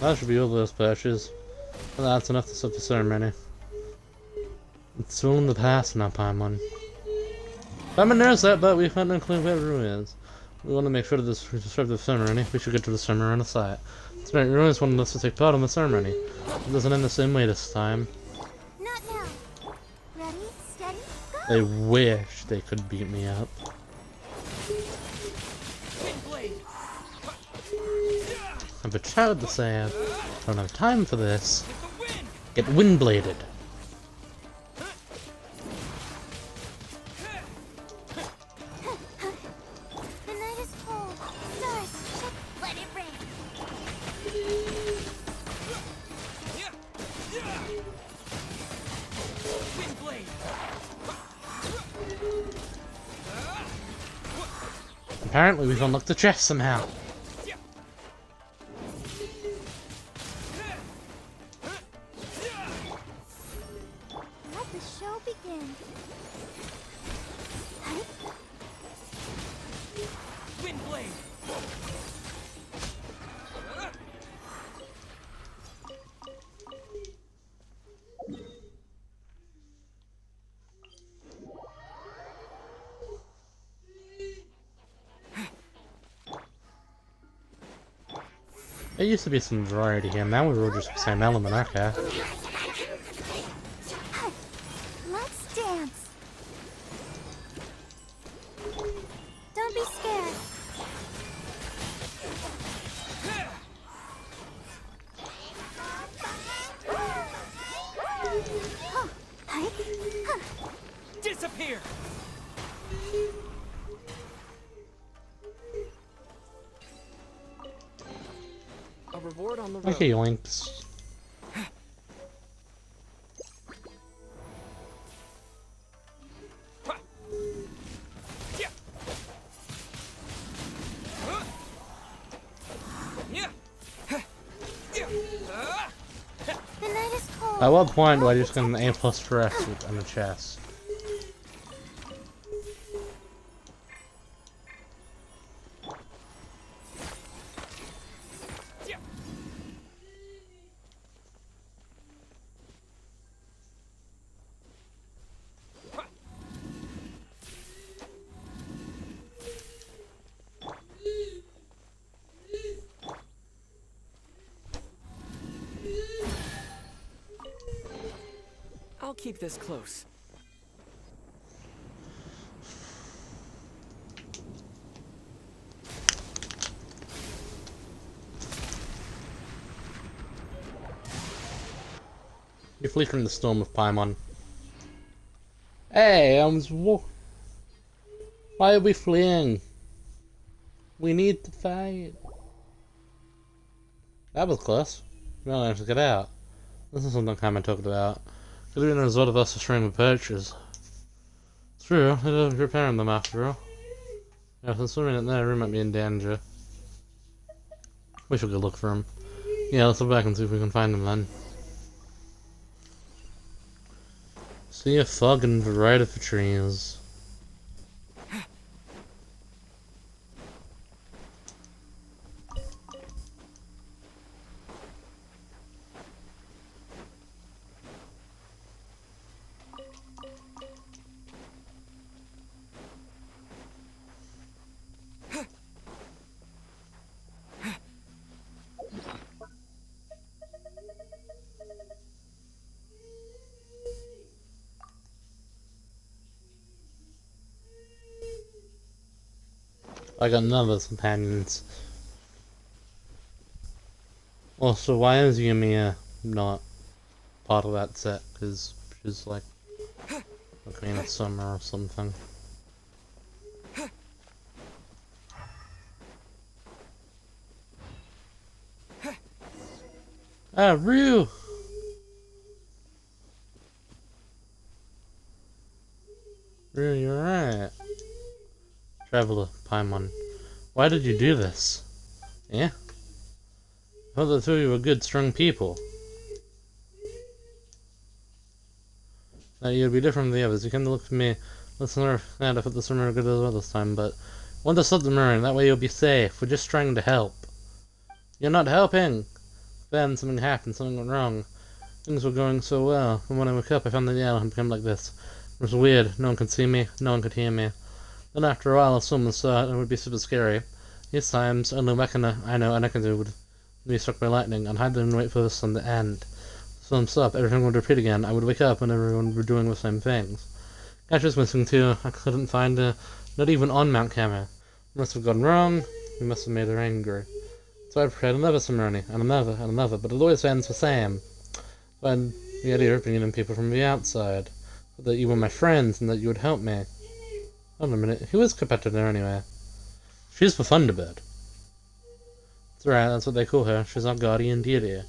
That should be all those patches. Well, that's enough to set the ceremony. It's still in the past now, Paimon. Paimon knows that, but we found no clue where Rue is. We want to make sure that this disrupt the ceremony. We should get to the ceremony site. That's right, Rue wanted us to take part in the ceremony. It doesn't end the same way this time. Not now. Ready, steady, go. They wish they could beat me up. I have a child to save. I don't have time for this. Get windbladed. The night is cold. Stars, let it rain. Apparently we've unlocked the chest somehow. Let the show begin. There used to be some variety here, now we're all just the same element, okay. Let's dance. Don't be scared. Disappear! A reward on the road. Okay, Lynx. The night is cold. At what point do I just get an A+ for F on the chest? I'll keep this close. You flee from the storm of Paimon. Hey, why are we fleeing? We need to fight. That was close. We only have to get out. This is something I'm talking about. Could have been a result of us destroying the perches. It's true, it is repairing them after all. Yeah, if there's swimming in there, we might be in danger. We should go look for him. Yeah, let's go back and see if we can find him then. See a fog and variety of trees. I got none of those companions. Also, why is Yumiya not part of that set? Because she's like a Queen of Summer or something. Ah, Ryu! Ryu, you're right. Traveler, Paimon. Why did you do this? Yeah? I thought the two of you were good, strong people. That you'd be different from the others. You came to look for me. Listen, I thought the swimmer were good as well this time, but I want to stop the marine. That way you'll be safe. We're just trying to help. You're not helping! Then something happened, something went wrong. Things were going so well, and when I woke up I found that the island had become like this. It was weird. No one could see me, no one could hear me. Then after a while, if someone saw it, it would be super scary. These times, only I know and I can do would be struck by lightning, and hide and wait for the sun to end. So I'm stopped, everything would repeat again. I would wake up and everyone would be doing the same things. Gash was missing too. I couldn't find her, not even on Mount Kama. Must have gone wrong. We must have made her angry. So I prepared another ceremony, and another, but it always ends the same. When the idea of bringing in people from the outside, but that you were my friends and that you would help me. Hold on a minute, who is competitor anyway? She's the Thunderbird. That's right, that's what they call her. She's our guardian deity. The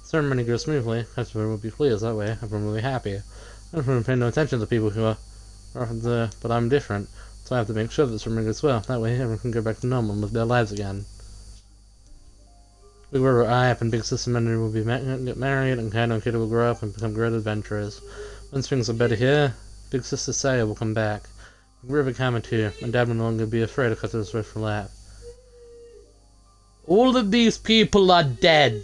ceremony goes smoothly, everyone will be pleased that way, everyone will be happy. Everyone will pay no attention to the people who are there, but I'm different, so I have to make sure that the ceremony goes well. That way everyone can go back to normal and live their lives again. Big River Iap and Big Sister Menry will get married, and Kano and Kiddo will grow up and become great adventurers. Once things are better here, Big Sister Saya will come back. Big River Kama too, and Dad will no longer be afraid of cut his way for laugh. All of these people are dead!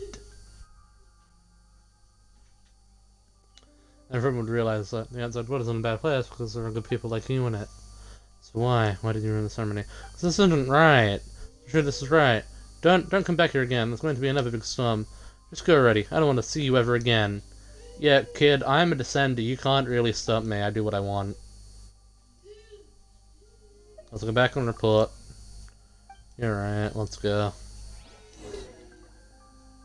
Everyone would realize that the outside world is in a bad place because there are good people like you in it. So why? Why did you ruin the ceremony? Because this isn't right. I'm sure this is right. Don't come back here again. There's going to be another big storm. Just go already. I don't want to see you ever again. Yeah, kid, I'm a descender. You can't really stop me. I do what I want. Let's go back and report. You're right. Let's go.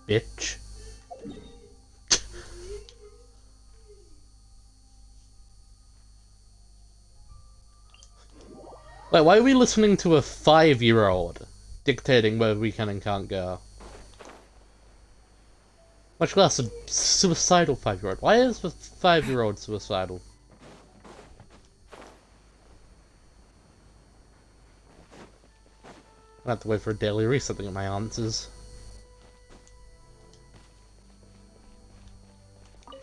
Bitch. Wait, why are we listening to a 5-year-old dictating where we can and can't go? Much less a suicidal 5-year-old. Why is the 5-year-old suicidal? I have to wait for a daily reset to get my answers.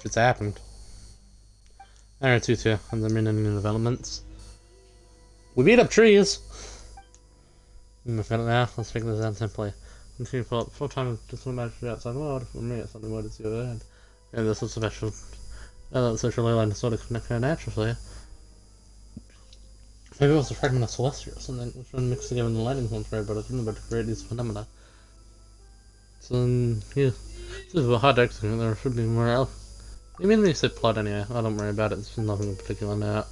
It's happened. Alright, 2-2, and there been any new developments. We beat up trees! Look at it now, let's figure this out simply. Continue full time to swim back to the outside world. For me, it's something more to see overhead. Yeah, this is special. That social ley line is sort of connected naturally. Maybe it was a fragment of celestial or something, which when mixed together in the lightning sounds very, but I think about to create these phenomena. So, yeah, this is a hard execute. There should be more You mean when you say plot anyway? I don't worry about it. There's nothing in particular now.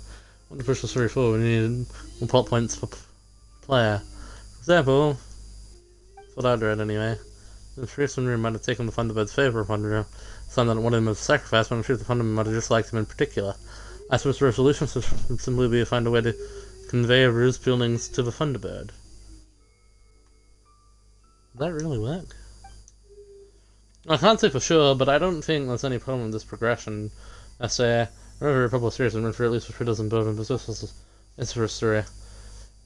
Want to push the story forward, we need more plot points for player. For example, that's what I'd read anyway. The Fearsome Room might have taken the Thunderbird's favour upon him, some that wanted him as a sacrifice, but I'm sure the Thunderbird might have disliked him in particular. I suppose the resolution would simply be to find a way to convey Rue's feelings to the Thunderbird. Would that really work? I can't say for sure, but I don't think there's any problem with this progression. I say, remember a couple of series and for at least for dozen bourbon, but this is for a story.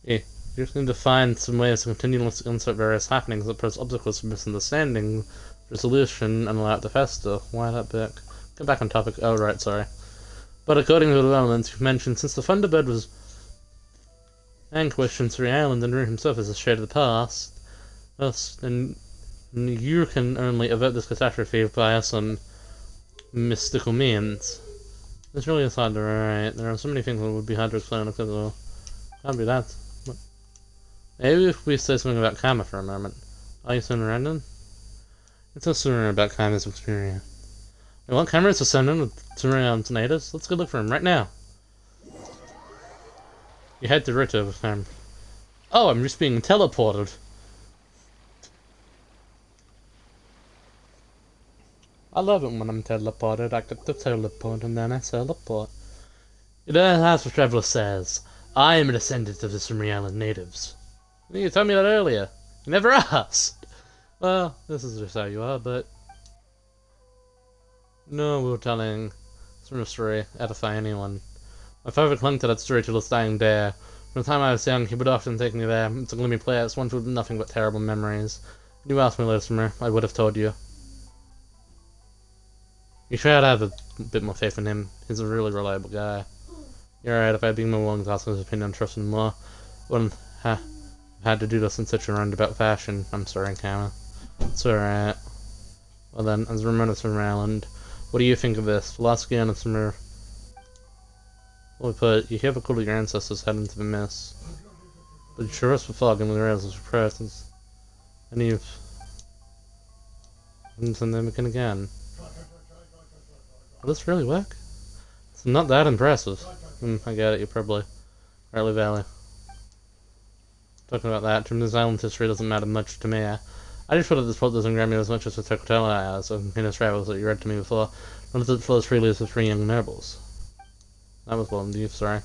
Yeah, you just need to find some ways to continuously insert various happenings that pose obstacles to misunderstanding, resolution, and allow it to fester. Why that bit? Get back on topic. Oh, right, sorry. But according to the developments you mentioned, since the Thunderbird was anguished in Surrey Island and Rue himself is a shade of the past, then you can only avert this catastrophe via some mystical means. This really is hard to write. There are so many things that would be hard to explain because can't be that. Maybe if we say something about Kama for a moment. Are you sending random? It's a story about Kama's experience. We want cameras to send in with Surround's natives. Let's go look for him right now. You head to Rito with him. Oh, I'm just being teleported. I love it when I'm teleported. I get to teleport and then I teleport. It as the traveler says, I am a descendant of the Sumri Island natives. You told me that earlier. You never asked. Well, this is just how you are, but no, we were telling some story, edify anyone. My father clung to that story till his dying day. From the time I was young, he would often take me there. It's a gloomy place, one with nothing but terrible memories. You asked me later, Summer, I would have told you. You should have a bit more faith in him. He's a really reliable guy. You're right, if I had been more willing to ask his opinion and trust him more, wouldn't have had to do this in such a roundabout fashion. I'm sorry, Kama. It's alright. Well then, as Ramona from Ireland, what do you think of this? Philosophy and Summer. Well put, you have a clue your ancestors head into the mist. But you sure as for fog and the rails of your presence. And you've send them again. Will this really work? It's not that impressive. I get it, you're probably Riley Valley. Talking about that, Jim's Island history doesn't matter much to me. I just feel that this plot doesn't grab me as much as the Tokotella has, in his travels that you read to me before. None of it flows freely as the three young nobles. That was well indeed, sorry. I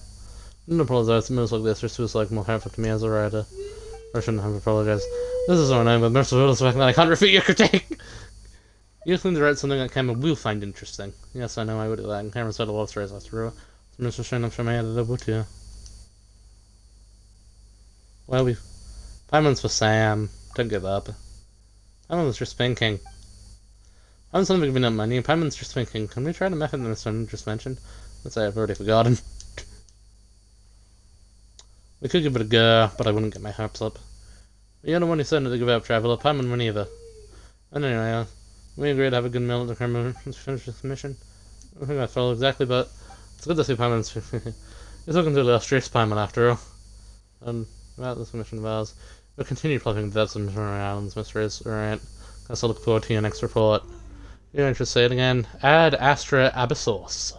don't apologize, moves like this just feels like more helpful to me as a writer. I shouldn't have apologized. This is so annoying, but merciful is the fact that I can't refute your critique! You just need to write something that Cameron will find interesting. Yes, I know I would do that, and Cameron said a lot of stories after all. So Mr. Shannon from my editor would you. Well, 5 months for Sam. Don't give up. Paimon's just thinking. I'm something giving up money, and Paimon's just thinking, can we try the method that Mr. Shannon just mentioned? Let's say I've already forgotten. We could give it a go, but I wouldn't get my hopes up. But you're the one who said to give up Traveler, Paimon wouldn't either. And anyway, we agreed to have a good meal at the Kremlin to finish this mission. I don't think I follow exactly, but it's good to see Paimon's. He's looking to the illustrious Paimon after all. And about this mission of ours, we'll continue plotting the depths of Missouri Islands mysteries. Alright, guess I'll look forward to your next report. You're interested, say it again. Ad Astra Abyssos.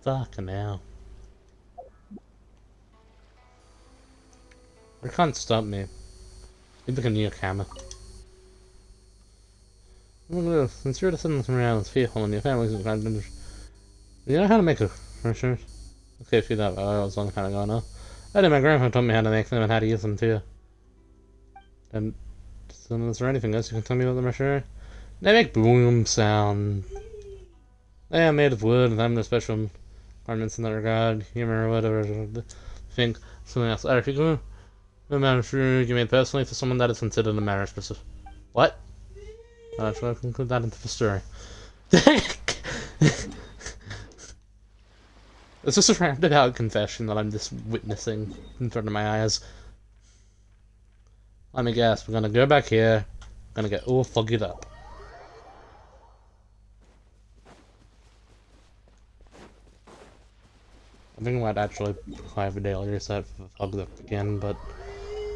Fucking hell. You can't stop me. You're looking near camera. Since you're descendants from Islands fearful and your family's in you know how to make a shirt? Okay, if you that I was a long time ago now. I did, my grandpa taught me how to make them and how to use them too. And so is there anything else you can tell me about the machinery? They make boom sound. They are made of wood and have no special requirements in that regard, humor or whatever. I think something else. If you go a manicure you made personally for someone that is considered a marriage specific. What? Should I conclude that into the story? It's just a roundabout confession that I'm just witnessing in front of my eyes. Let me guess, we're gonna go back here, we're gonna get all foggied up. I think I might actually have a daily reset if it fogs up again, but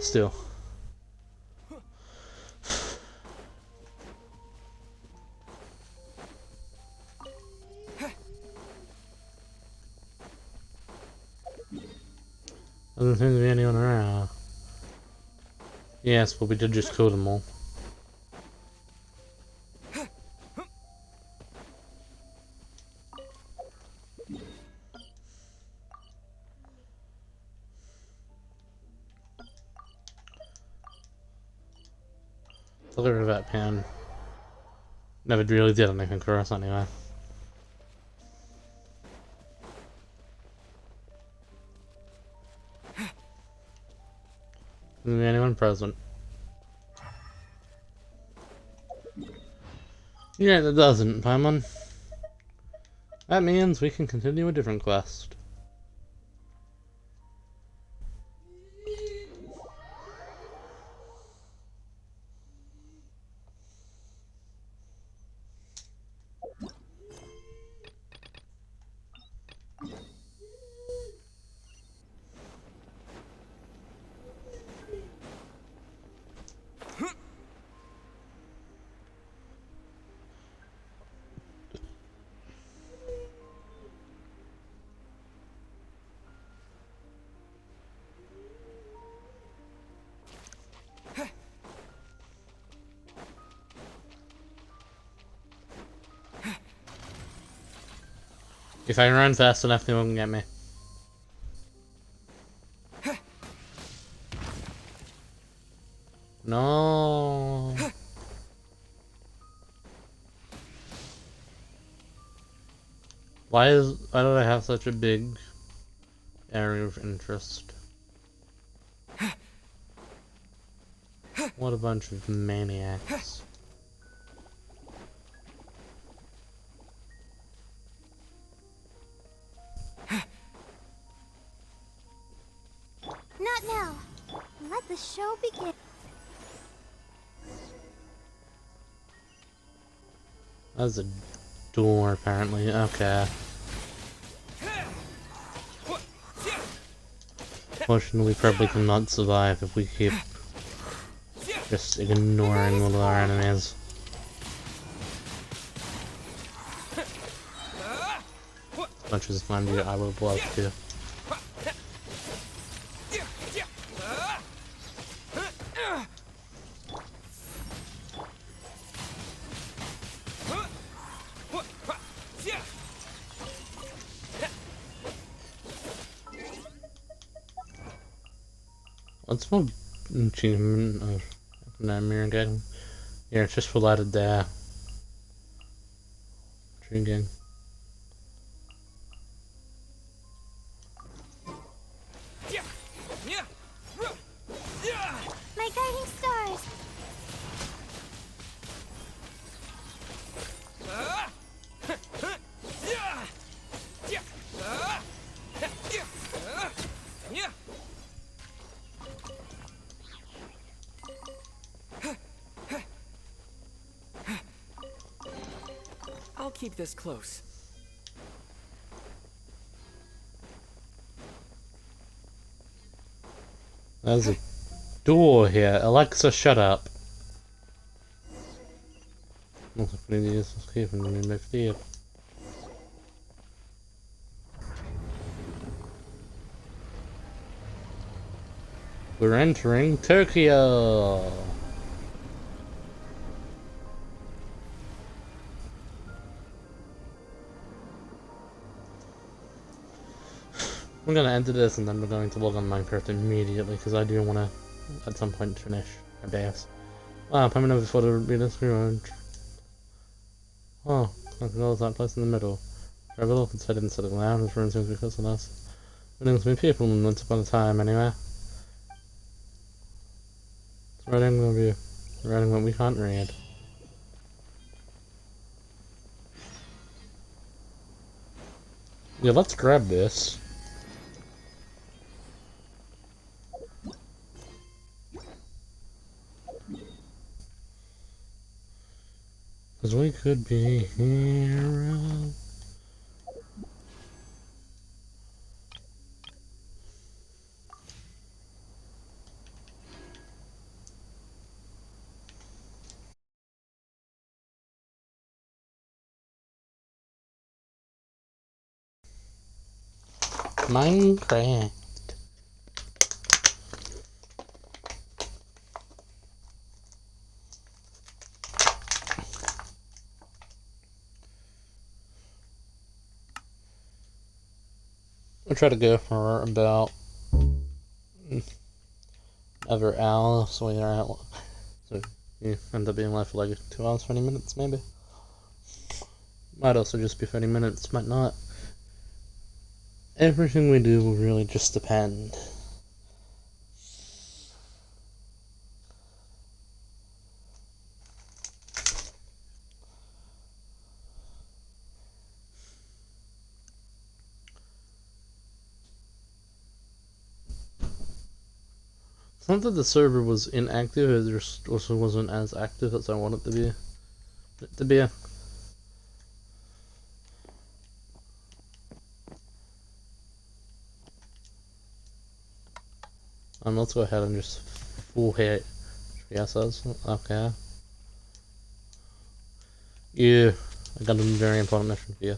still. Doesn't seem to be anyone around. Yes, but we did just kill them all. Look at that pan. Never really did anything for us anyway. Isn't there anyone present? Yeah, that doesn't, Paimon. That means we can continue a different quest. If I run fast enough, they won't get me. No. Why do I have such a big area of interest? What a bunch of maniacs. Not now. Let the show begin. That's a door, apparently. Okay. Fortunately, we probably cannot survive if we keep just ignoring all of our enemies. As much as I would love to. What's my achievement of Nightmare again? Yeah, it's just for that of there. Intriguing. My guiding stars. I'll keep this close. There's a door here. Alexa, shut up. Also pretty useless keeping me in my feet. We're entering Tokyo. We're gonna enter this and then we're going to log on Minecraft immediately because I do want to at some point finish my base. Wow, I'm never thought it would be this huge. Oh, look at all that place in the middle. Travel up and sit sitting around, this room seems to be close to us. There seems to be people once upon a time anyway. It's writing of you. Writing what we can't read. Yeah, let's grab this. Cause we could be heroes. Minecraft. I'll try to go for about another hour, so we are at, so you end up being live for like 2 hours, 20 minutes maybe. Might also just be 30 minutes, might not. Everything we do will really just depend. It's not that the server was inactive, it just also wasn't as active as I want it to be. Let's go ahead and just full hit ourselves. Okay. Yeah, I got a very important mission for you.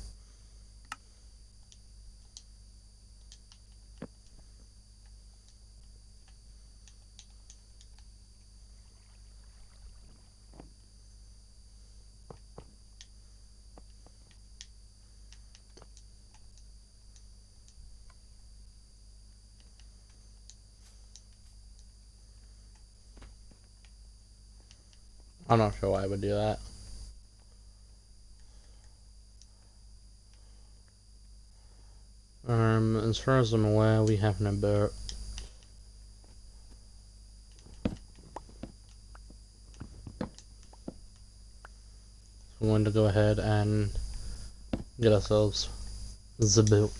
I'm not sure why I would do that. As far as I'm aware, we have no boat. We're going to go ahead and get ourselves the boat.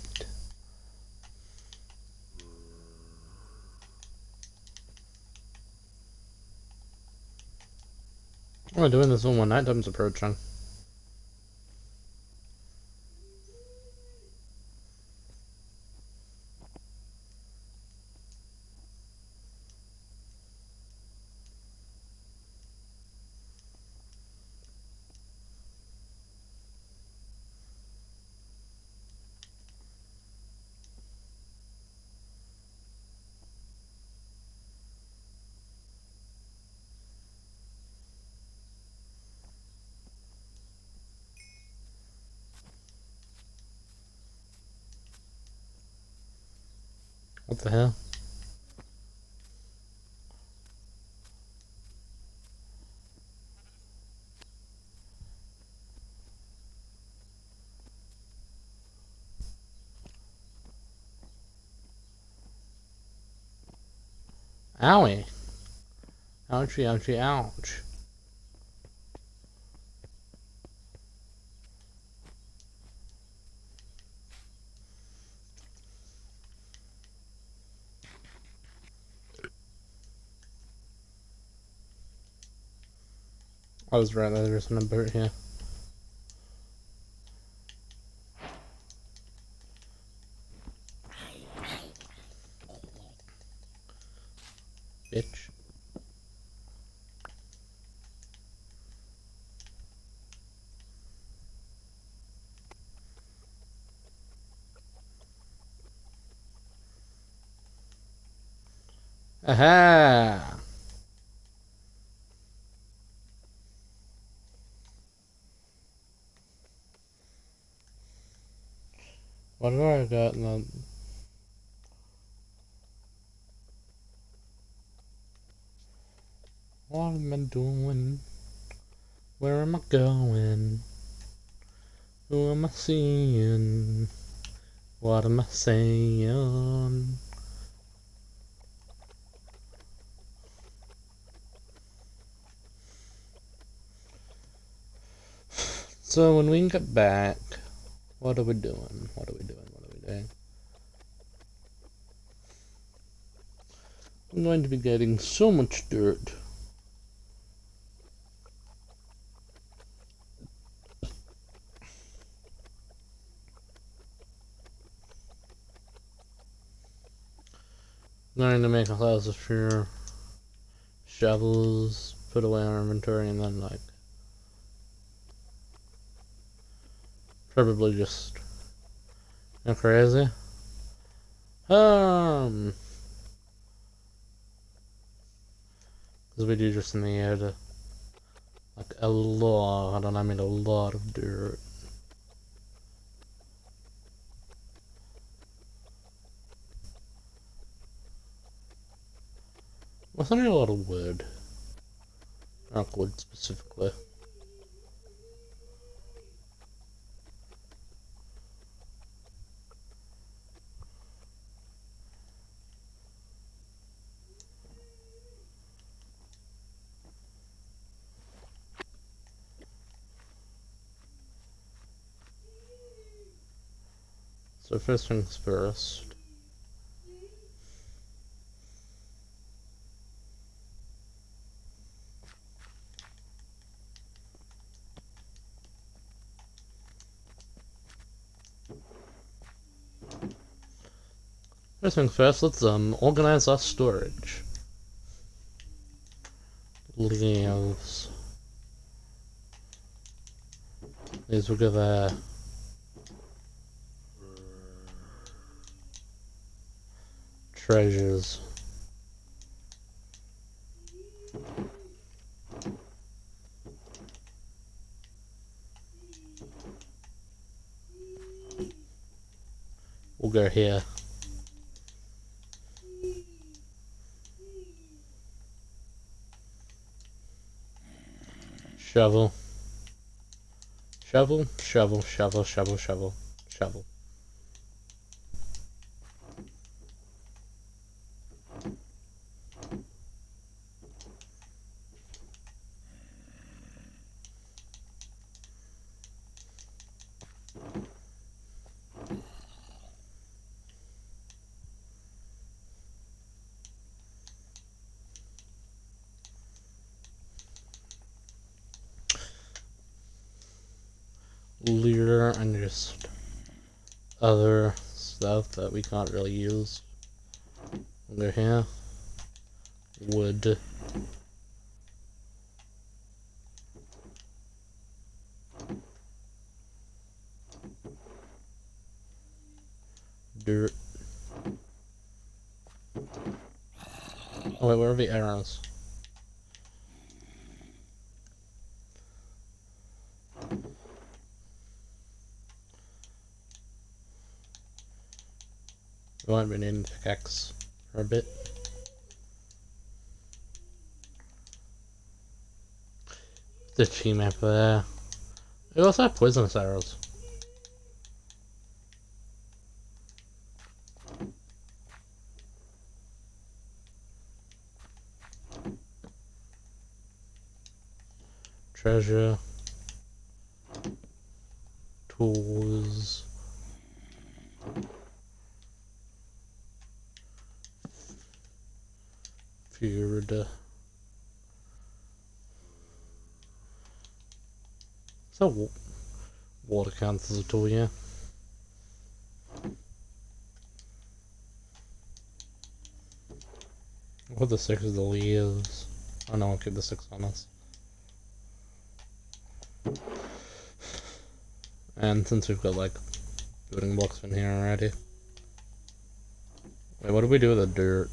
We're doing this when nighttime's approaching. What the hell? Owie. Ouchie, ouchie, ouch. I was right, there's no boat here. Bitch. Aha! What do I got in the... What am I doing? Where am I going? Who am I seeing? What am I saying? So when we get back, what are we doing? What are we doing? What are we doing? I'm going to be getting so much dirt. I'm going to make a house of few shovels, put away our inventory, and then like probably just go crazy. Because we do just need like a lot, and I mean a lot of dirt. Wasn't there a lot of wood? Not wood specifically. So first things first. First things first, let's organize our storage. Leaves. These will go there. Treasures. We'll go here. Shovel. Shovel, shovel, shovel, shovel, shovel, shovel. Leader and just other stuff that we can't really use. Over here. Wood. Dirt. Oh wait, where are the arrows? We might be needing pickaxe for a bit. The tree map there. We also have poisonous arrows. Treasure. Tools. Feared. So water counts as a tool, yeah. What the 6 of the leaves? Oh no, I'll keep the 6 on us. And since we've got like building blocks in here already. Wait, what do we do with the dirt?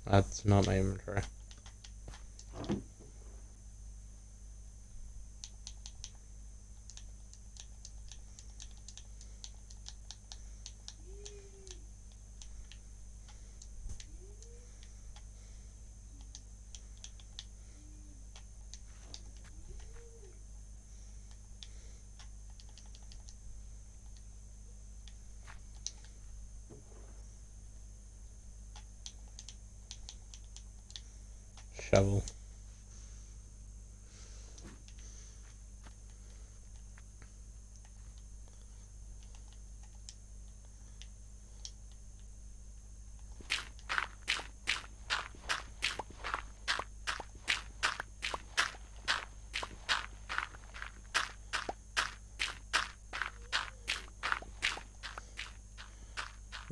That's not my inventory. Shovel.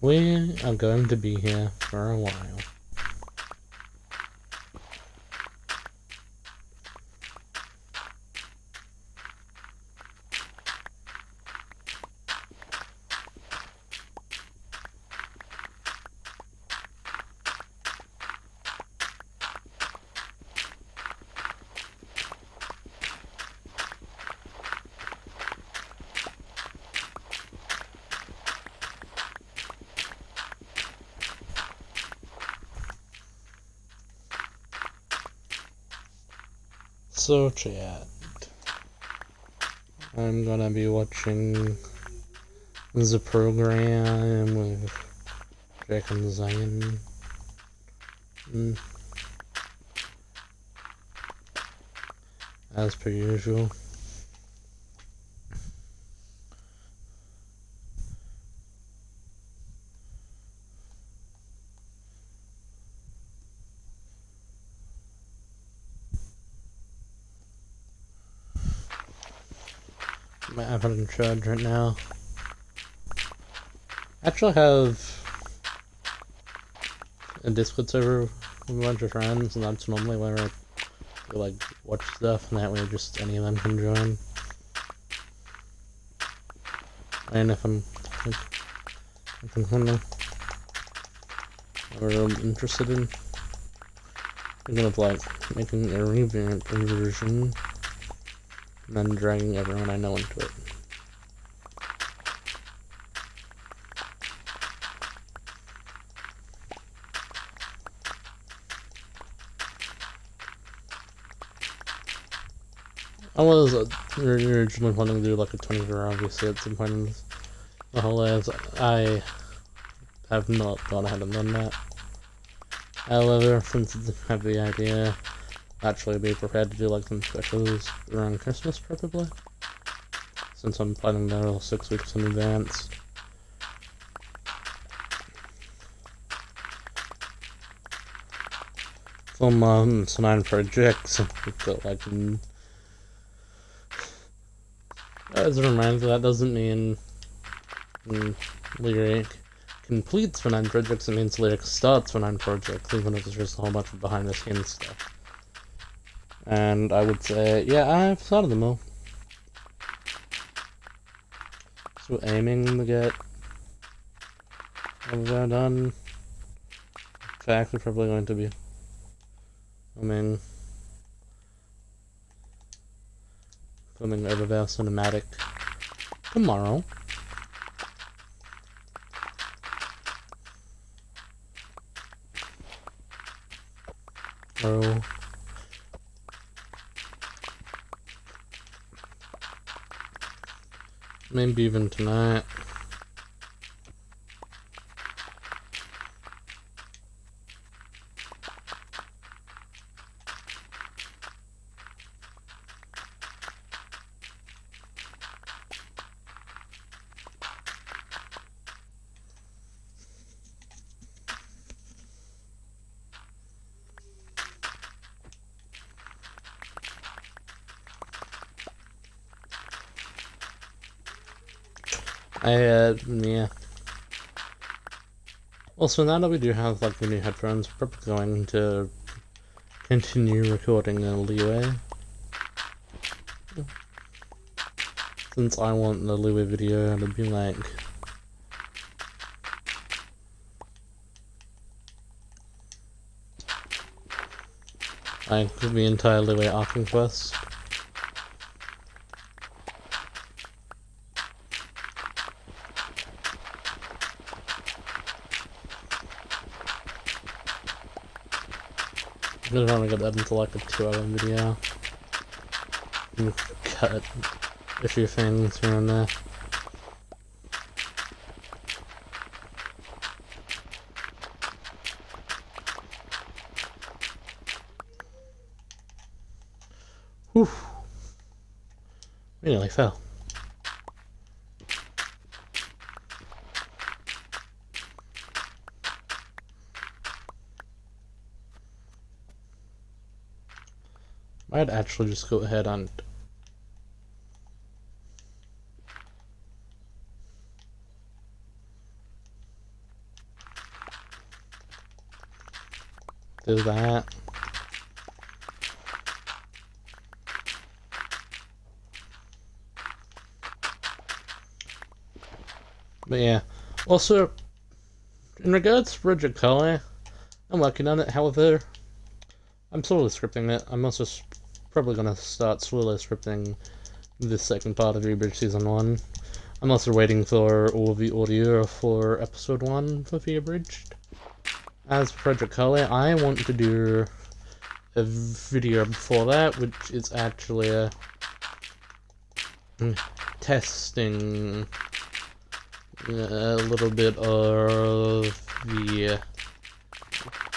We are going to be here for a while. So chat, I'm gonna be watching the program with Jack and Zion. As per usual. My iPad in charge right now. I actually have a Discord server with a bunch of friends, and that's normally where I like watch stuff, and that way just any of them can join. And if I'm or interested in thinking of like making a revamped version and then dragging everyone I know into it. I was originally planning to do like a 24-hour obviously at some point in the whole lives. I have not gone ahead and done that. However, since I have the idea, actually be prepared to do like some specials around Christmas probably. Since I'm planning that all 6 weeks in advance. For months and 9 projects, we've got like as a reminder, that doesn't mean Lyric completes for 9 projects, it means Lyric starts for 9 projects, even if it's just a whole bunch of behind the scenes stuff. And I would say, yeah, I've started them all. So aiming to get all of that done. In fact, we're probably going to be filming Overvale Cinematic tomorrow. Oh. Maybe even tonight. Yeah. Also, now that we do have, like, the new headphones, we're probably going to continue recording in Leeway. Since I want the Leeway video to be, like, the entire Leeway Arcing Quest. I'm gonna try to get that into like a 2-hour video. And cut a few things here and there. Whew. We nearly fell. I'd actually just go ahead and do that. But yeah, also, in regards to Project Color, I'm working on it, however, I'm slowly scripting it. I'm also probably gonna start slowly scripting the second part of Rebridge Season 1. I'm also waiting for all the audio for Episode 1 for the Abridged. As for Project Color, I want to do a video before that, which is actually a testing a little bit of the.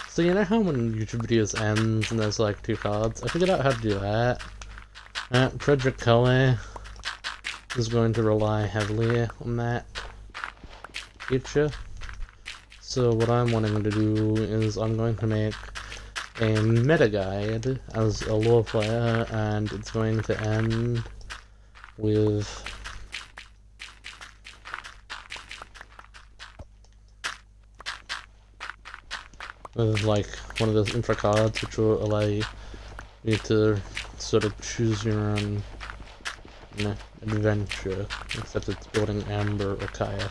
So you know how when YouTube videos ends and there's like 2 cards? I figured out how to do that. Project Color is going to rely heavily on that feature. So what I'm wanting to do is I'm going to make a meta guide as a lore player, and it's going to end with like one of those info cards which will allow you to sort of choose your own, you know, adventure, except it's building Amber or Kaya.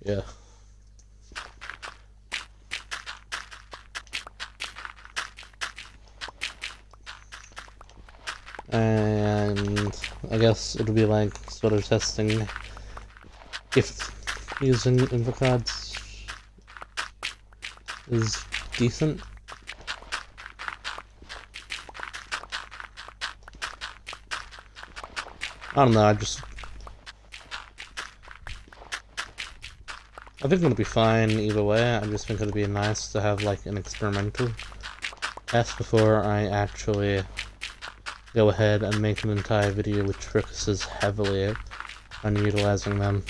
Yeah. And I guess it'll be like sort of testing if using info cards is decent. I don't know, I think it'll be fine either way. I just think it'd be nice to have like an experimental test before I actually go ahead and make an entire video which focuses heavily on utilizing them.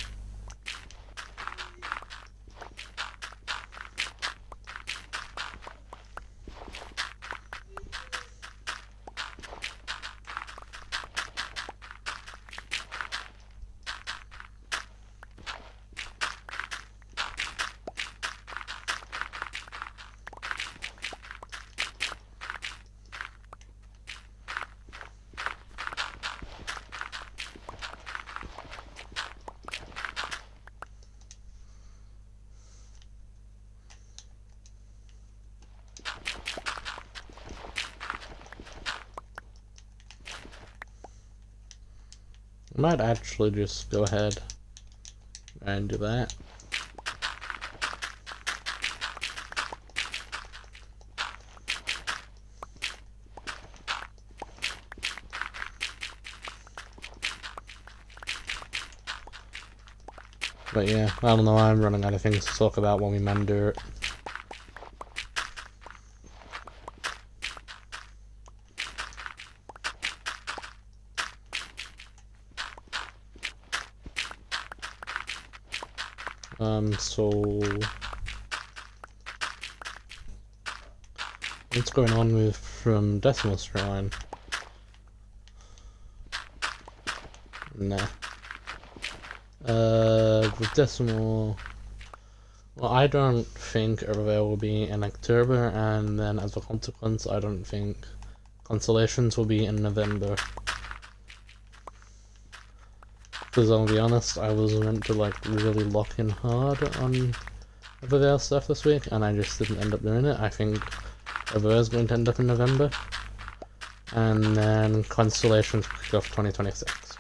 I might actually just go ahead and do that. But yeah, I don't know, I'm running out of things to talk about when we mender it. So what's going on with from Decimal Shrine? Nah. With Decimal, well, I don't think Everywhere will be in October, and then as a consequence, I don't think Constellations will be in November. Because I'll be honest, I was meant to like really lock in hard on Everywhere stuff this week, and I just didn't end up doing it. I think Everywhere is going to end up in November, and then Constellations will kick off 2026.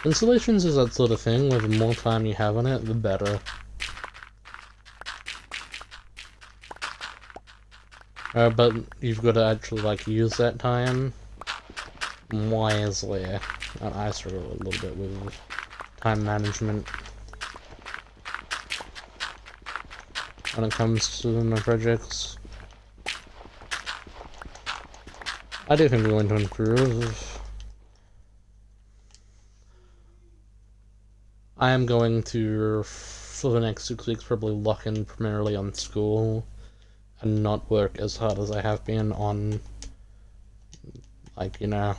Constellations is that sort of thing where the more time you have on it, the better. But you've got to actually like use that time wisely, and I struggle a little bit with time management when it comes to my projects. I do think we're going to improve. I am going to, for the next 6 weeks, probably lock in primarily on school and not work as hard as I have been on, like, you know,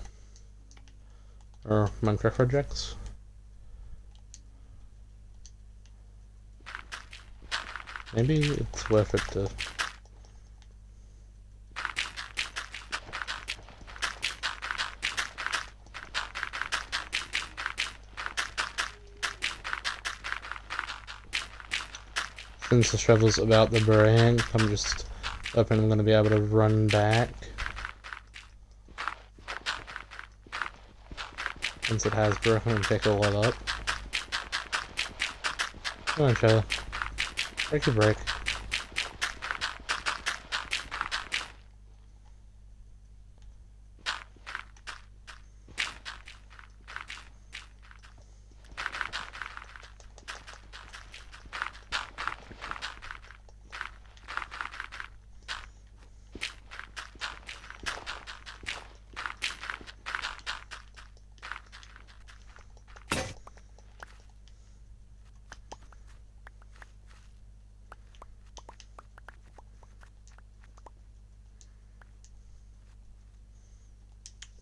or Minecraft projects. Maybe it's worth it to since the struggle's about the brand, I'm just Hoping I'm going to be able to run back. Once it has broken and pick all that up. Come on, Charlie. Break your break.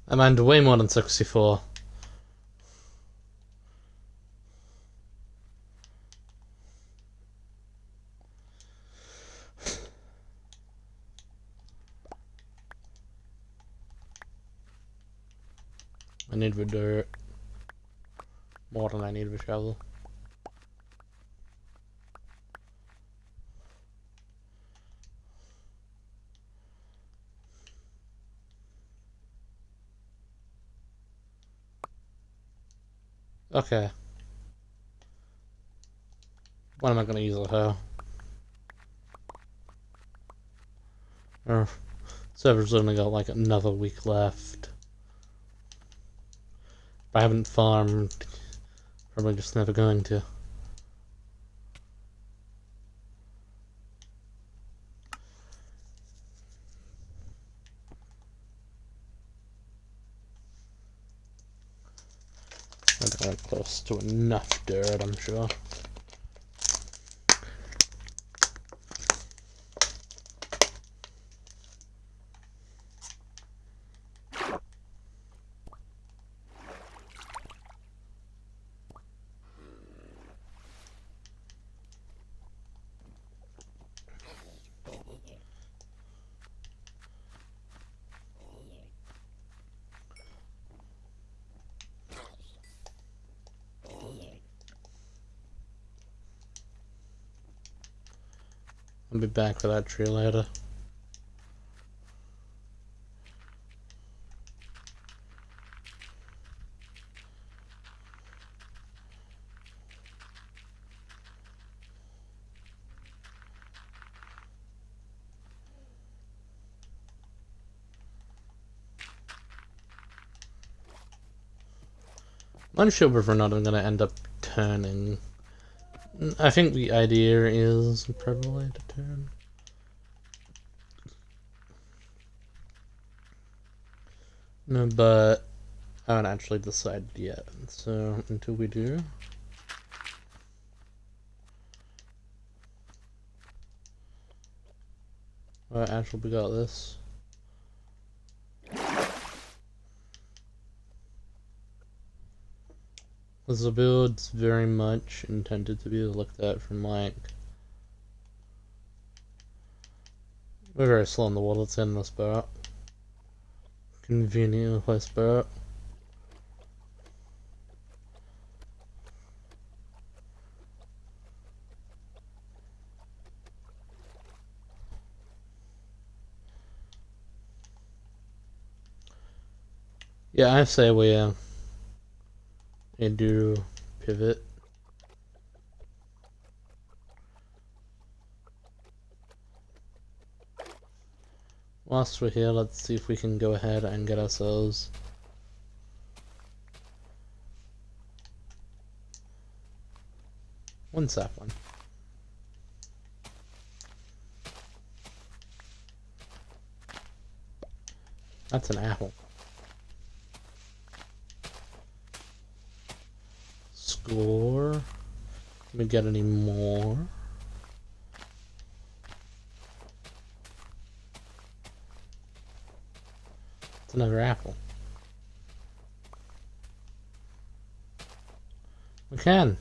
I mined way more than 64. I need the dirt. More than I need the shovel. Okay. When am I gonna use a hoe? Server's only got like another week left. If I haven't farmed, probably just never going to. I got close to enough dirt, I'm sure. I'll be back for that tree later. I'm unsure whether or not I'm gonna end up turning. I think the idea is probably to turn. No, but I haven't actually decided yet. So until we do, alright, actually we got this. The build's very much intended to be looked at from like we're very slow on the wall. Let's end this part. Convenient place part. Yeah, I say we do pivot. Whilst we're here, let's see if we can go ahead and get ourselves one sapling. That's an apple. Score. Can we get any more? It's another apple. We can.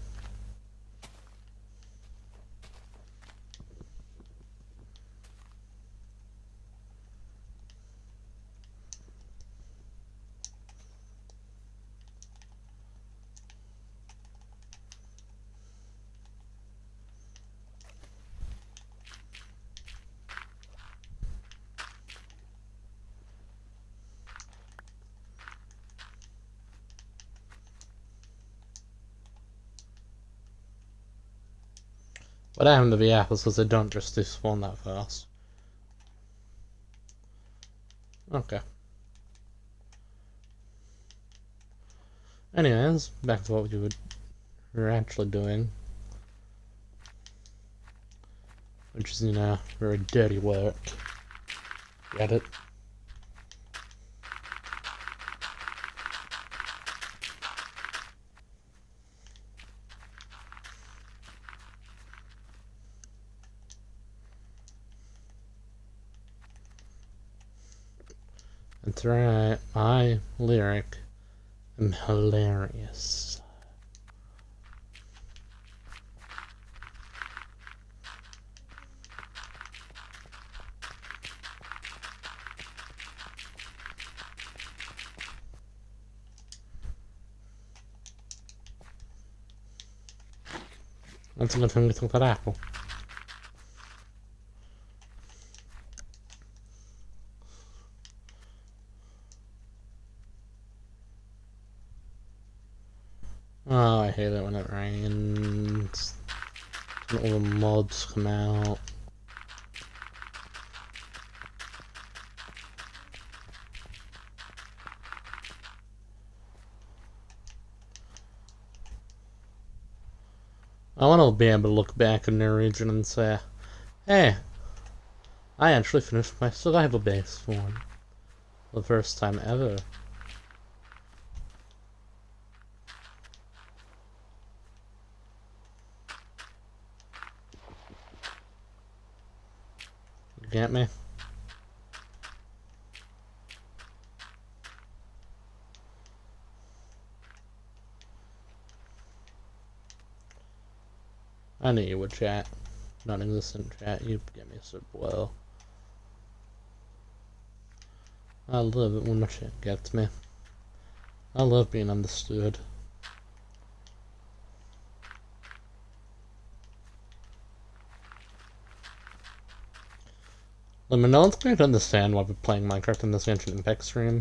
But I have the apples because they don't just despawn that fast. Okay. Anyways, back to what we were actually doing. Which is, you know, very dirty work. Get it? That's right, my lyric am hilarious. That's a good thing we took that apple. Oh, I hate it when it rains. And all the mobs come out. I want to be able to look back in their region and say, hey, I actually finished my survival base one. The first time ever. You get me? I knew you would, chat. Non-existent chat, you get me so well. I love it when my shit gets me. I love being understood. I mean, no one's going to understand why we're playing Minecraft in this Genshin Impact stream.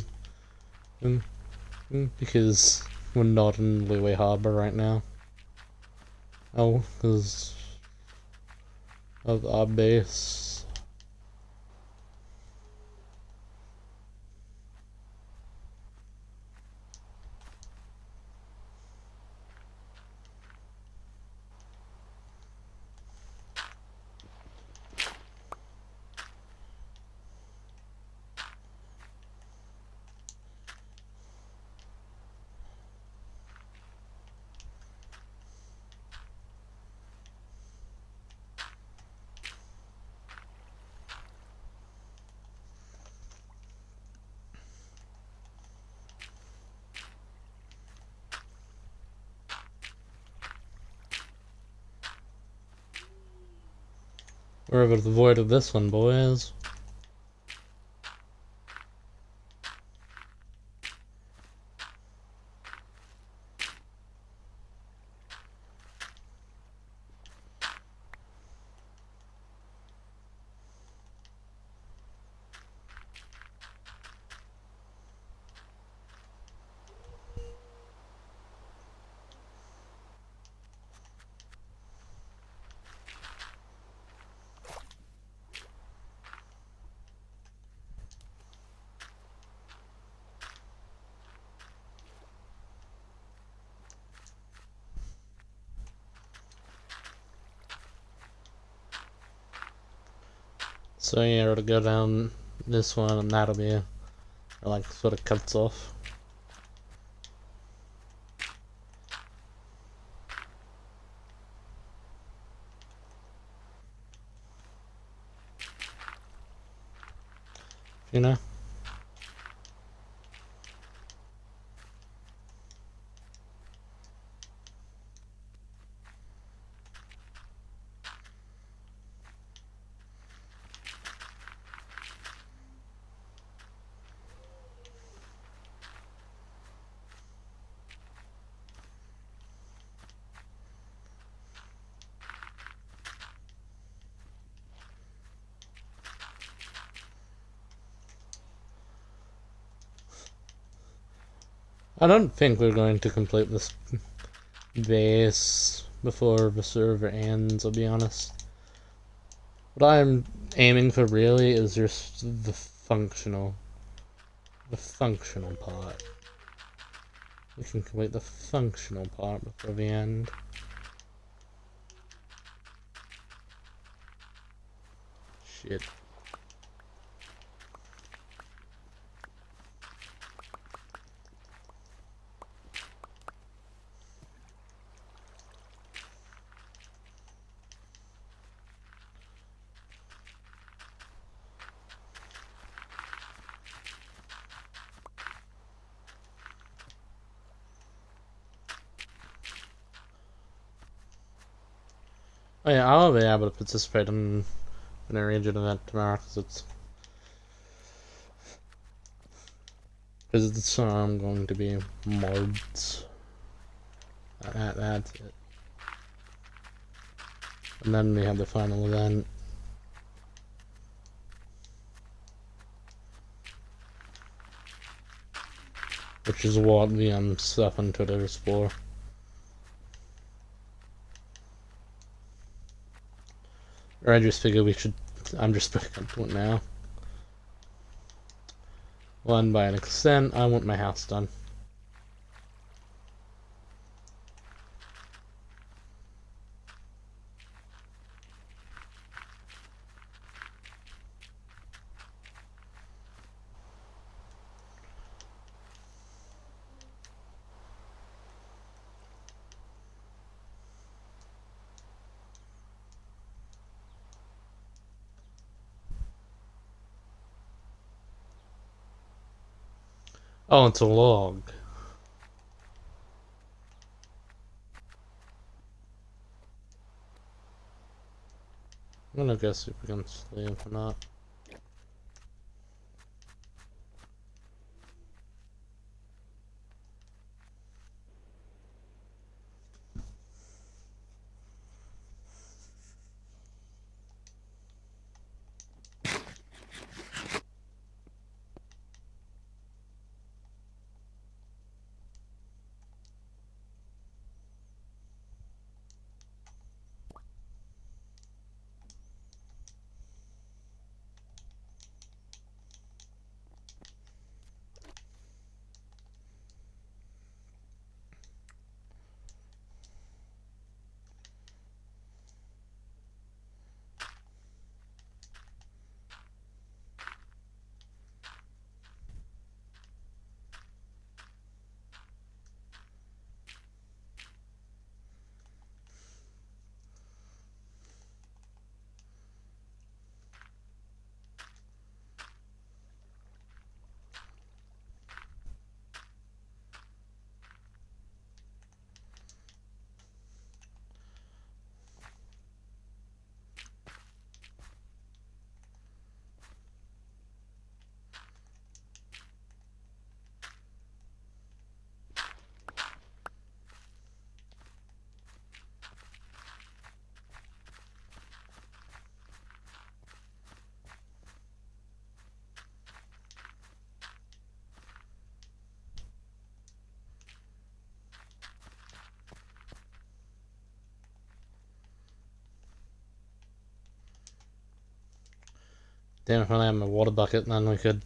Because we're not in Leeway Harbor right now. Oh, because of our base. We're over the void of this one, boys. So yeah, we're to go down this one, and that'll be, like, sort of cuts off. You know? I don't think we're going to complete this base before the server ends, I'll be honest. What I'm aiming for really is just the functional part. We can complete the functional part before the end. Shit. Oh yeah, I'll be able to participate in a REGEN event tomorrow because it's going to be mods. That's it. And then we have the final event, which is what the stuff on Twitter is for. Or I just figure we should. I'm just picking up to it now. One, by an extent, I want my house done. Oh, it's a log. I'm gonna guess if we can sleep or not. Damn, if I only had my water bucket, then we could.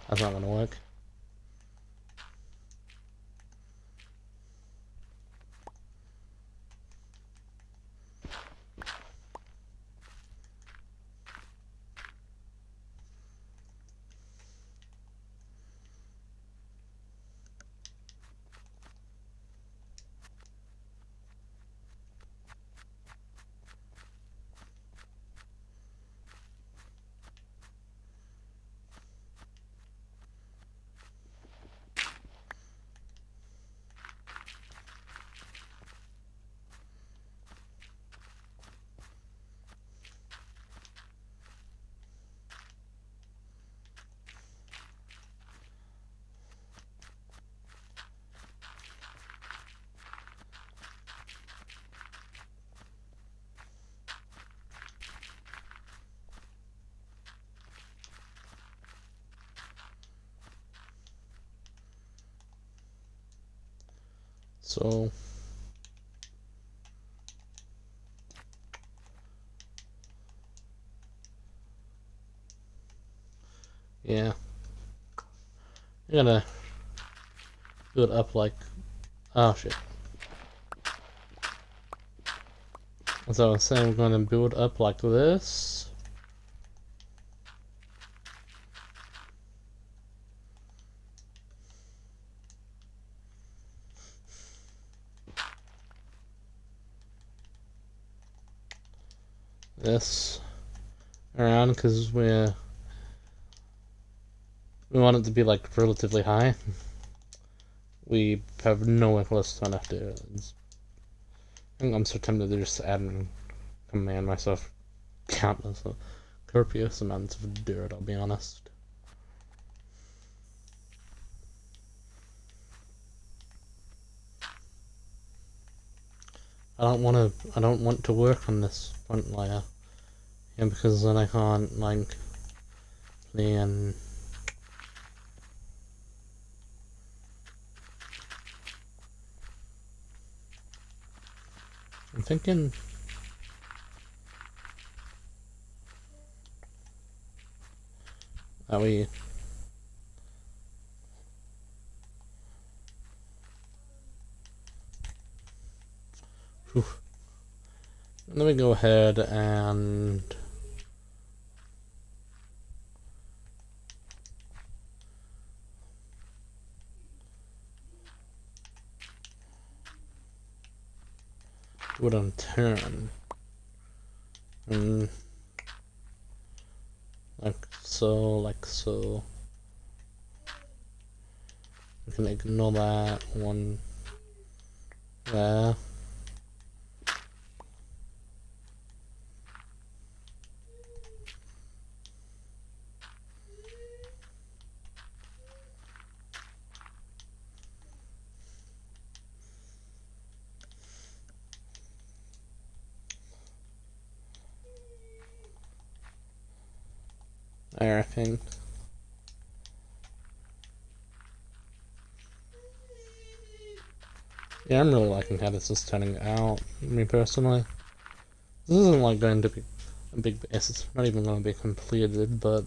That's not gonna work. So yeah, you're gonna do it up like, oh shit. As I was saying, we're gonna build up like this. This around because we want it to be like relatively high. We have nowhere close to enough to. I think I'm so tempted to just add and command myself countless, copious amounts of dirt. I'll be honest. I don't want to work on this front layer, yeah, because then I can't like plan. I'm thinking that we let me go ahead and do it on turn. And like so. We can ignore that one there. There, I think. Yeah, I'm really liking how this is turning out, me personally. This isn't like going to be a big base, it's not even going to be completed, but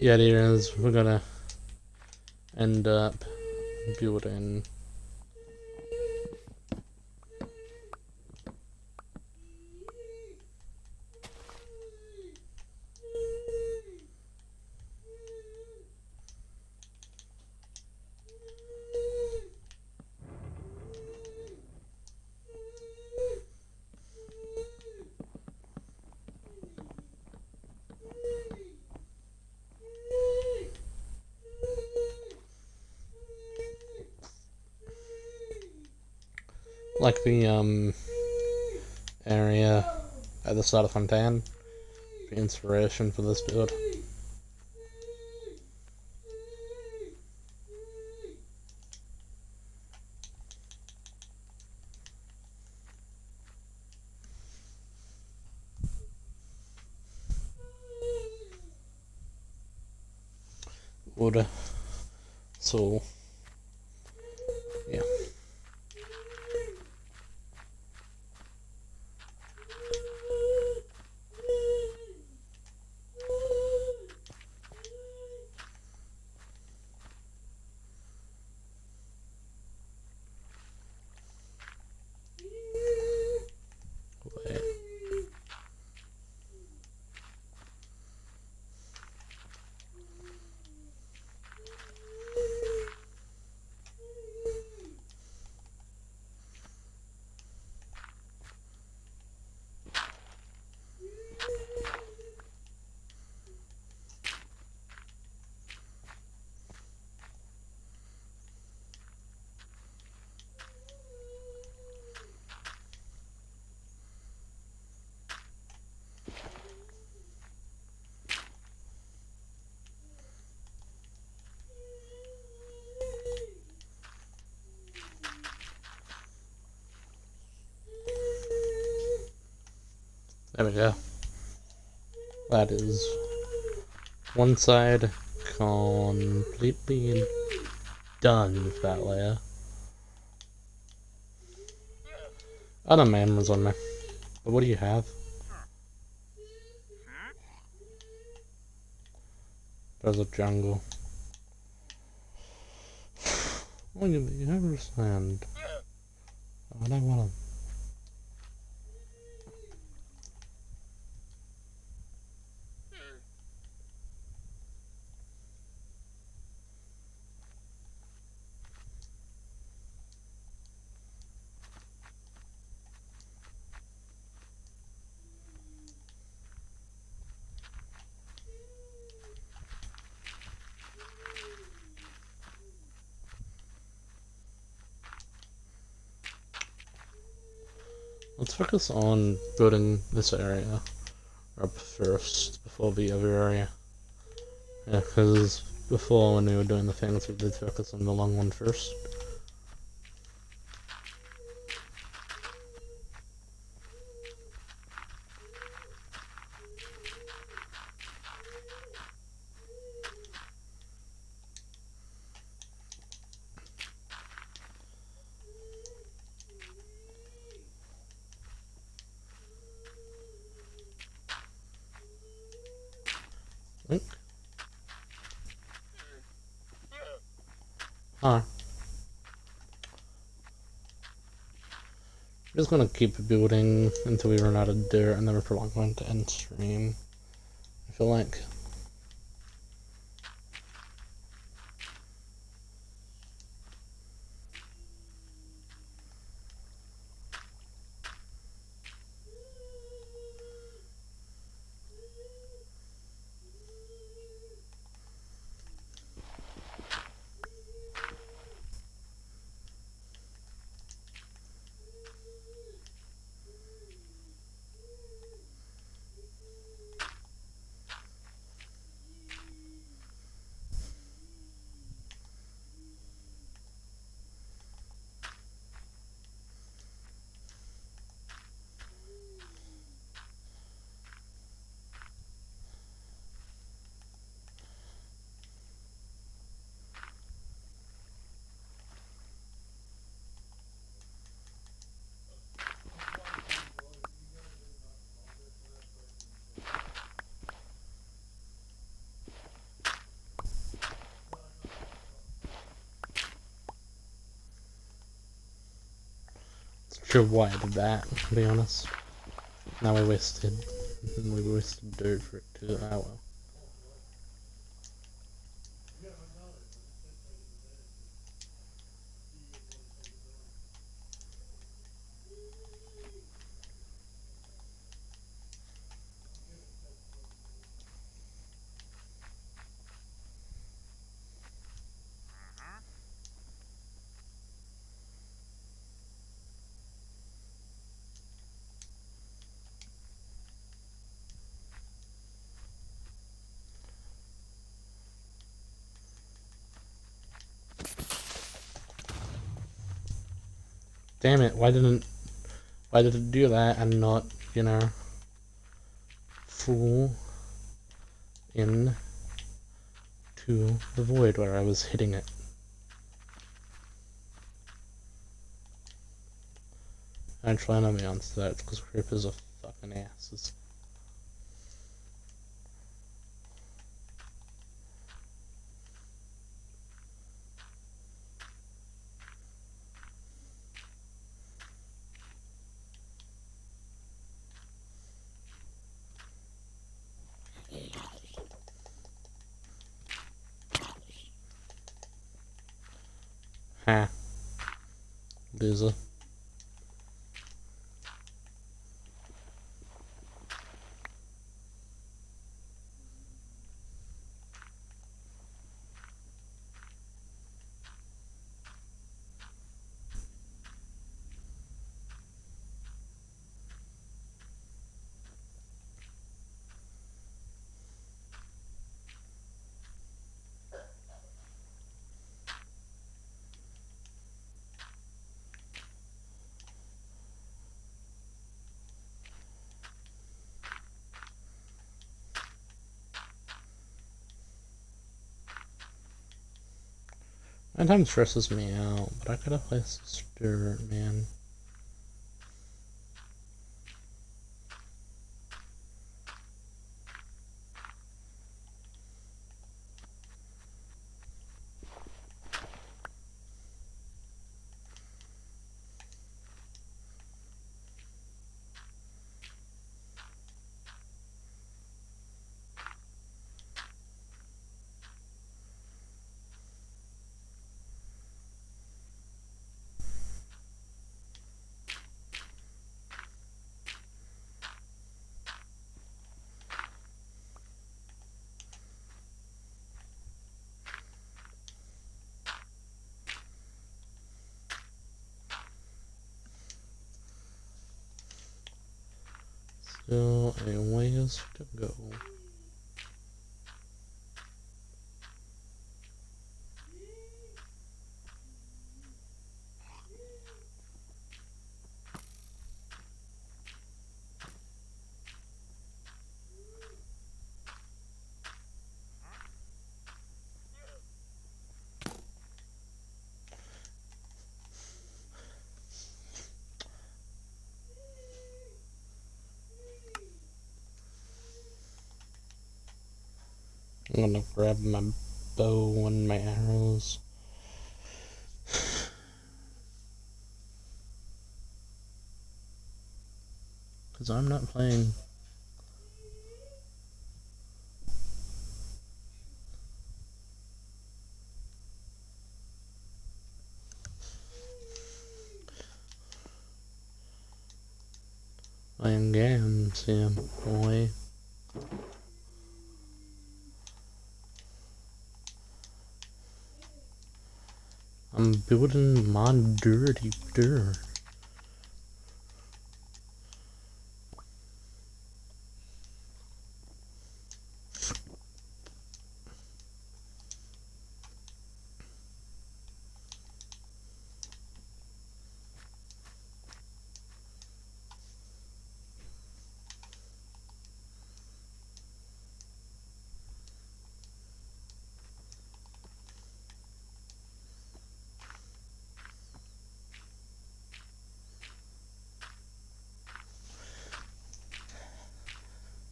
the idea is we're gonna end up building like the area at the start of Fontaine for inspiration for this build. Wood. So yeah. Wait. There we go. That is one side completely done with that layer. I don't know, man was on me. But what do you have? There's a jungle. Oh, you understand. I don't wanna. Let's focus on building this area up first before the other area. Yeah, because before when we were doing the things, we did focus on the long one first. Link? Huh. I'm just gonna keep building until we run out of dirt, and then we're probably going to end stream. I feel like. Sure why I did that, to be honest. Now we wasted dirt for it too. Oh well. Damn it, why did it do that and not, you know, fall in to the void where I was hitting it? Actually, I know the answer to that, it's because creepers are fucking asses. Ha. Loser. That time stresses me out, but I gotta place this dirt, man. Still a ways to go. I'm gonna grab my bow and my arrows. Because I'm not playing. Playing games, yeah, boy. I'm building my dirty dirt.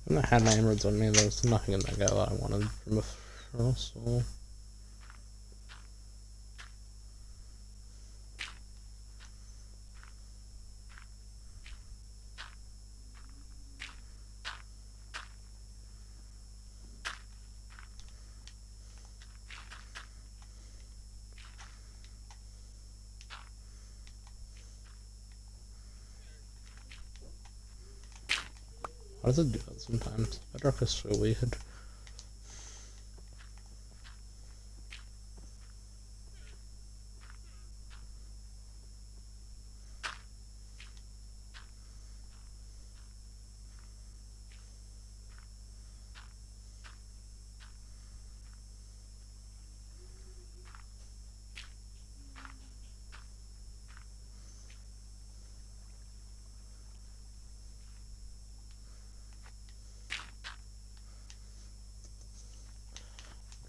When I had my emeralds on me, there was nothing in that guy that I wanted from a first, so... Why does it do that sometimes? Bedrock is so weird.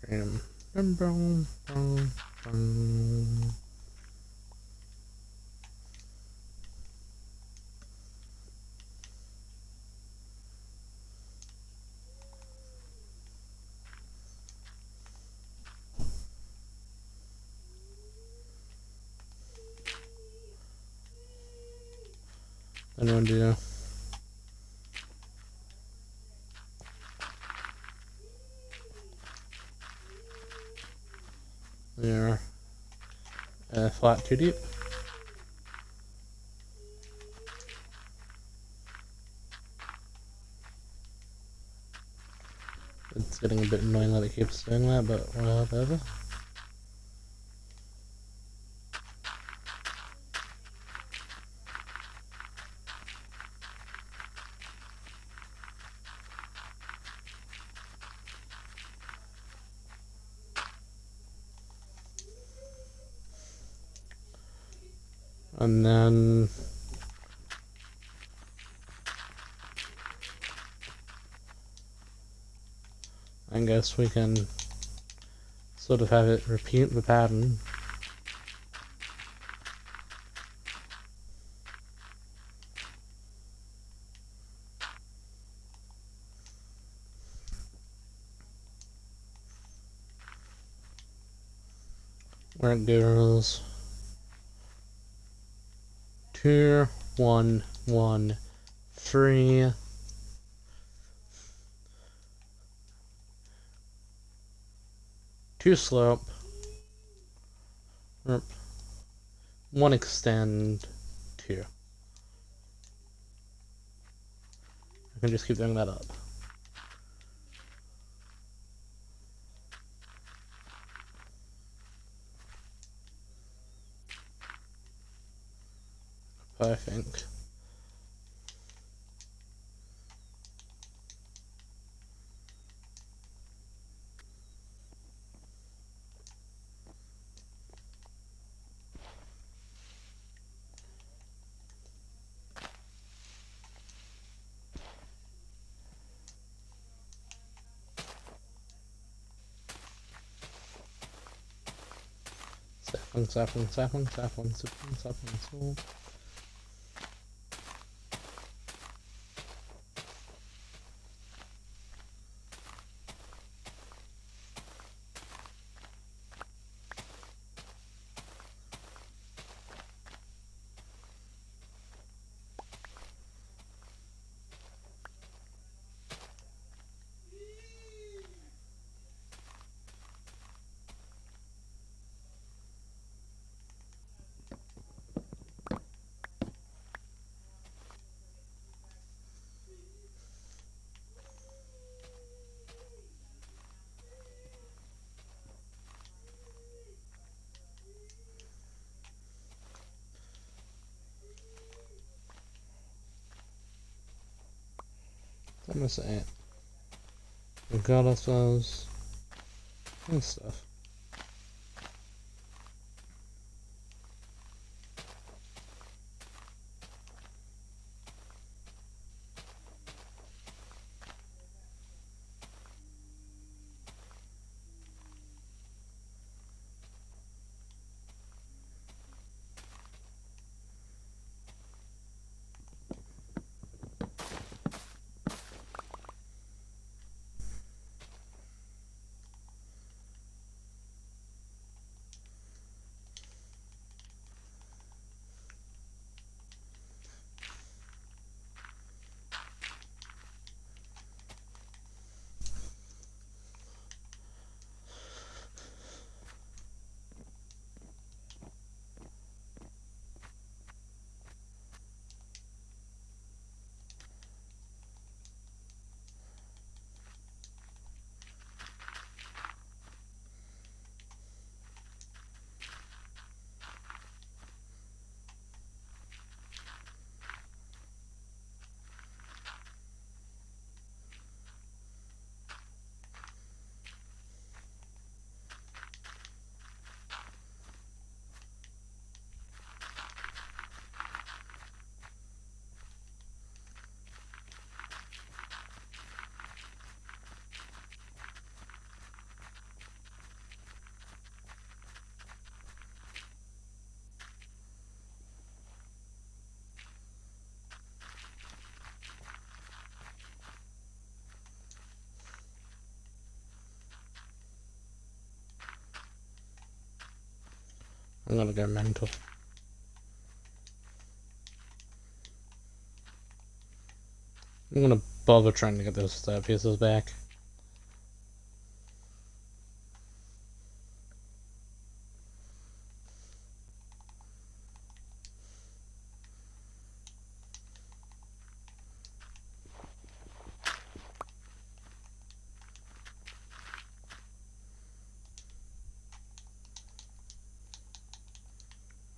Damn. Bum, bum, bum. Anyone do? Yeah. Flat too deep. It's getting a bit annoying that it keeps doing that, but whatever. And then I guess we can sort of have it repeat the pattern. Where it goes 2, 1, 1, 3. 2 slope. 1 extend, 2. I can just keep doing that up. I think. Sapling, sapling, sapling, sapling, sapling, sapling. What am I saying? Goddesses and stuff. I'm gonna go mental. I'm gonna bother trying to get those pieces back.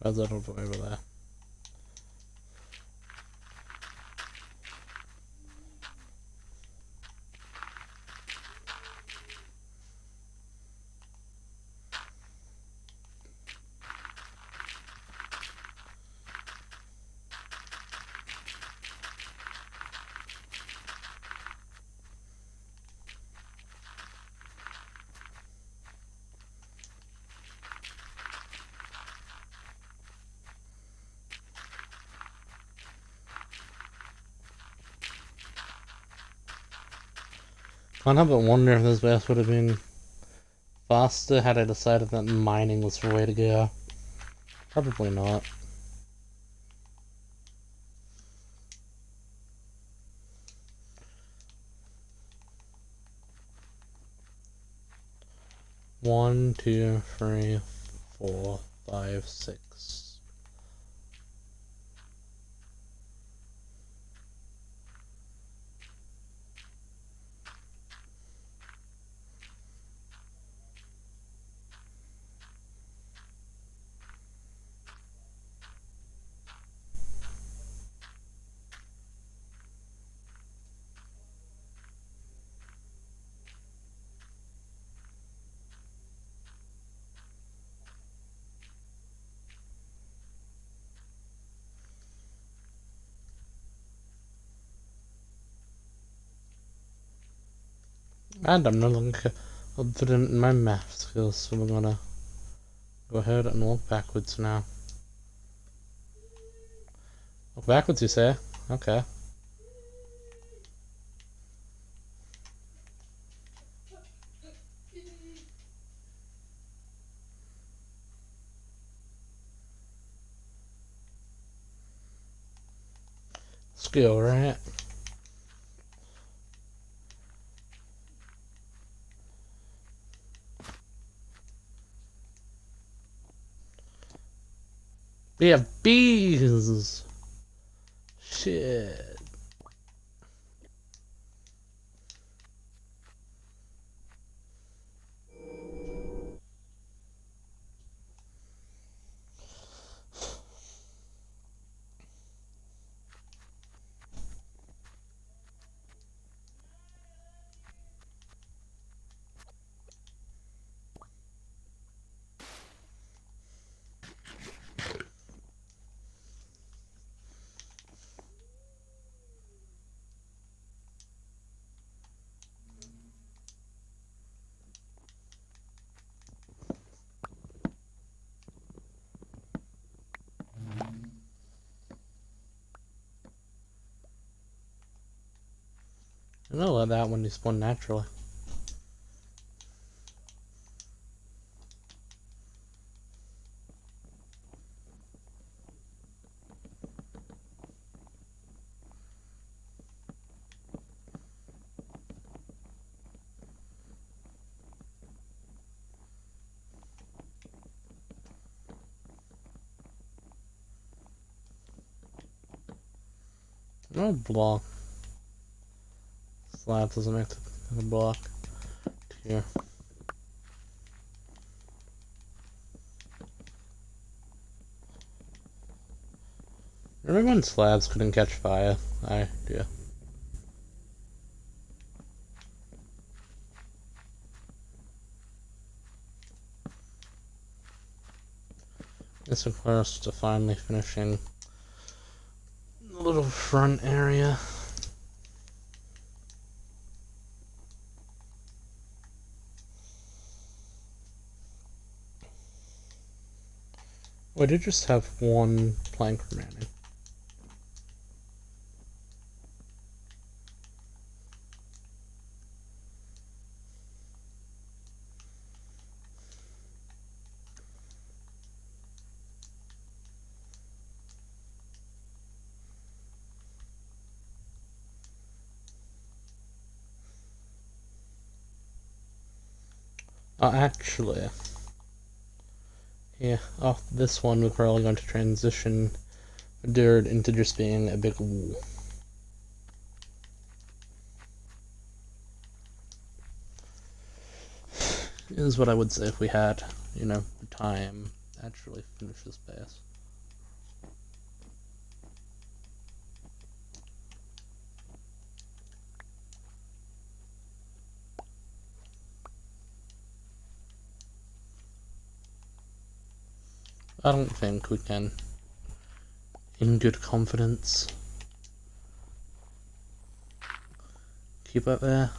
How's that over there? Can't help but wonder if this best would have been faster had I decided that mining was the way to go. Probably not. One, two, three, 4, 5, 6. And I'm no longer confident in my math skills, so we're gonna Go ahead and walk backwards now. Walk backwards, you say? Okay. Skill, right? We have bees! Shit. I know let that one despawn naturally. No block. Slab doesn't make the block here. Remember when slabs couldn't catch fire? I do. This requires to finally finishing the little front area. We did just have one plank remaining. Oh, actually, yeah, off this one we're probably going to transition dirt into just being a big wall. Is what I would say if we had, you know, the time to actually finish this base. I don't think we can, in good confidence, keep it there.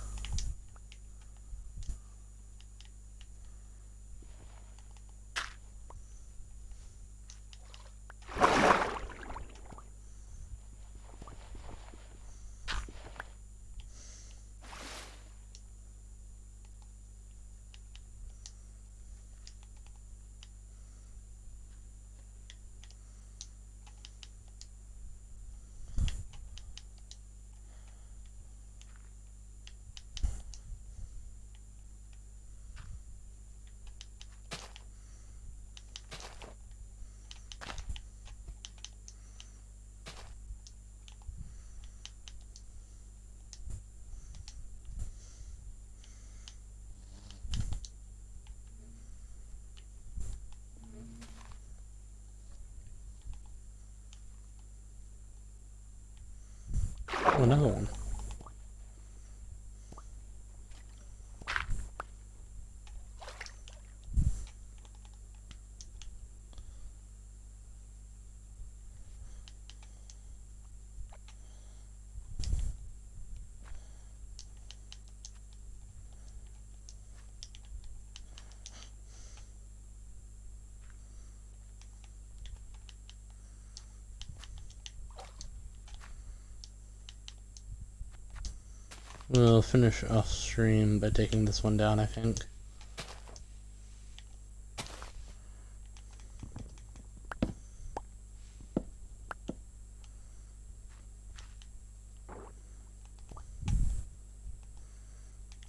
Oh, another one. We'll finish off stream by taking this one down, I think.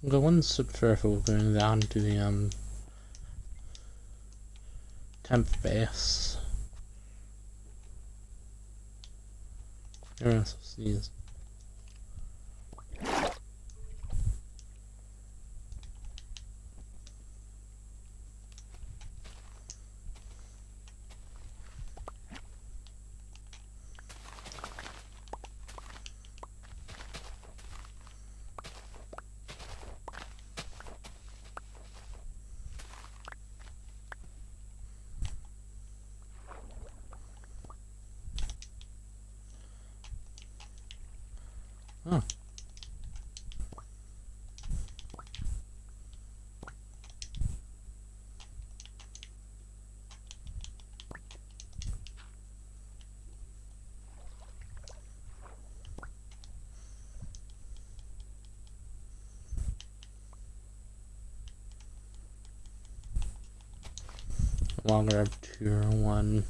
The one step further, we're going down to the temp base. Everyone else sees. Oh. I'll grab 2 or 1.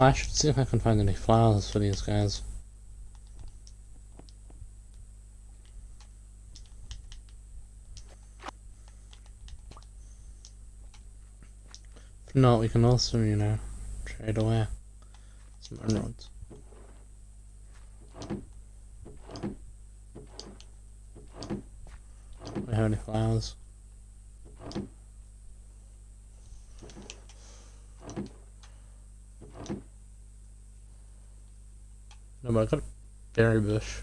I should see if I can find any flowers for these guys. If not, we can also, you know, trade away some emeralds. Do we have any flowers? No, but I got a berry bush.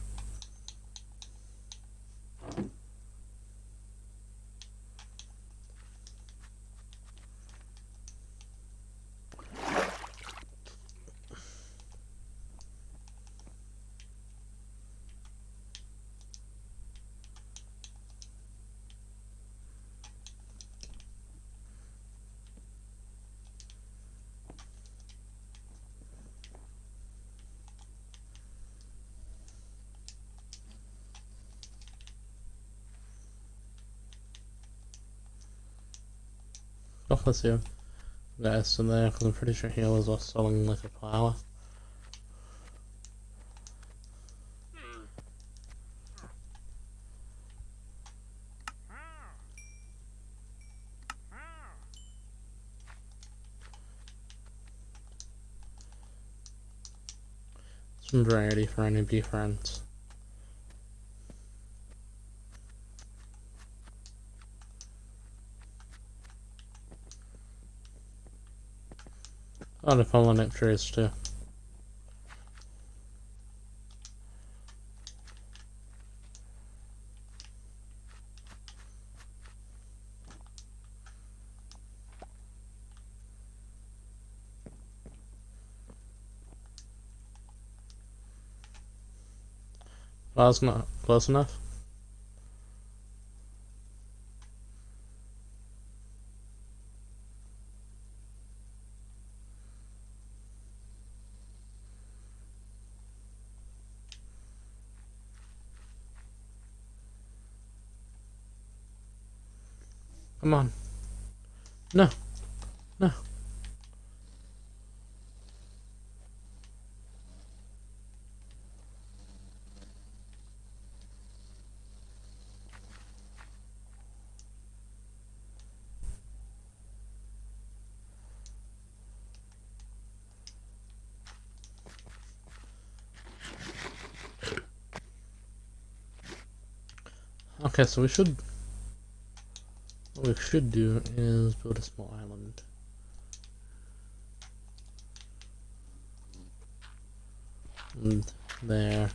Oh, let's see. Guys, some there, because I'm pretty sure he was also selling like a flower. Some variety for any bee friends. Oh, the pollinate trees too. Well, that's not close enough. Come on. No. No. Okay, so what we should do is build a small island. And there.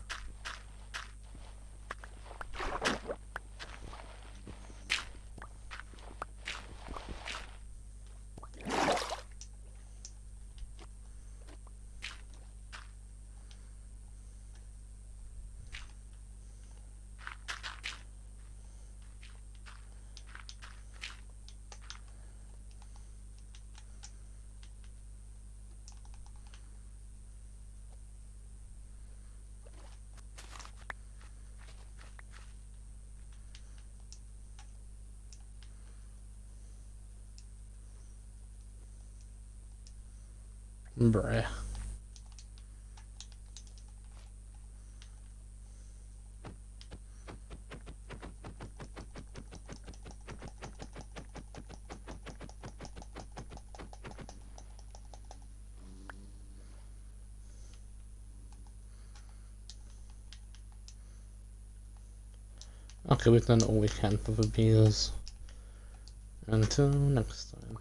Bruh. Okay, we've done all we can for the bees. Until next time.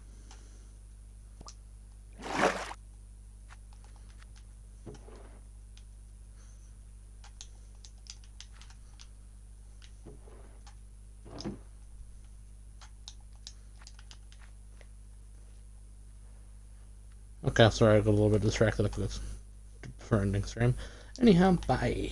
Okay, sorry, I got a little bit distracted for ending stream. Anyhow, bye.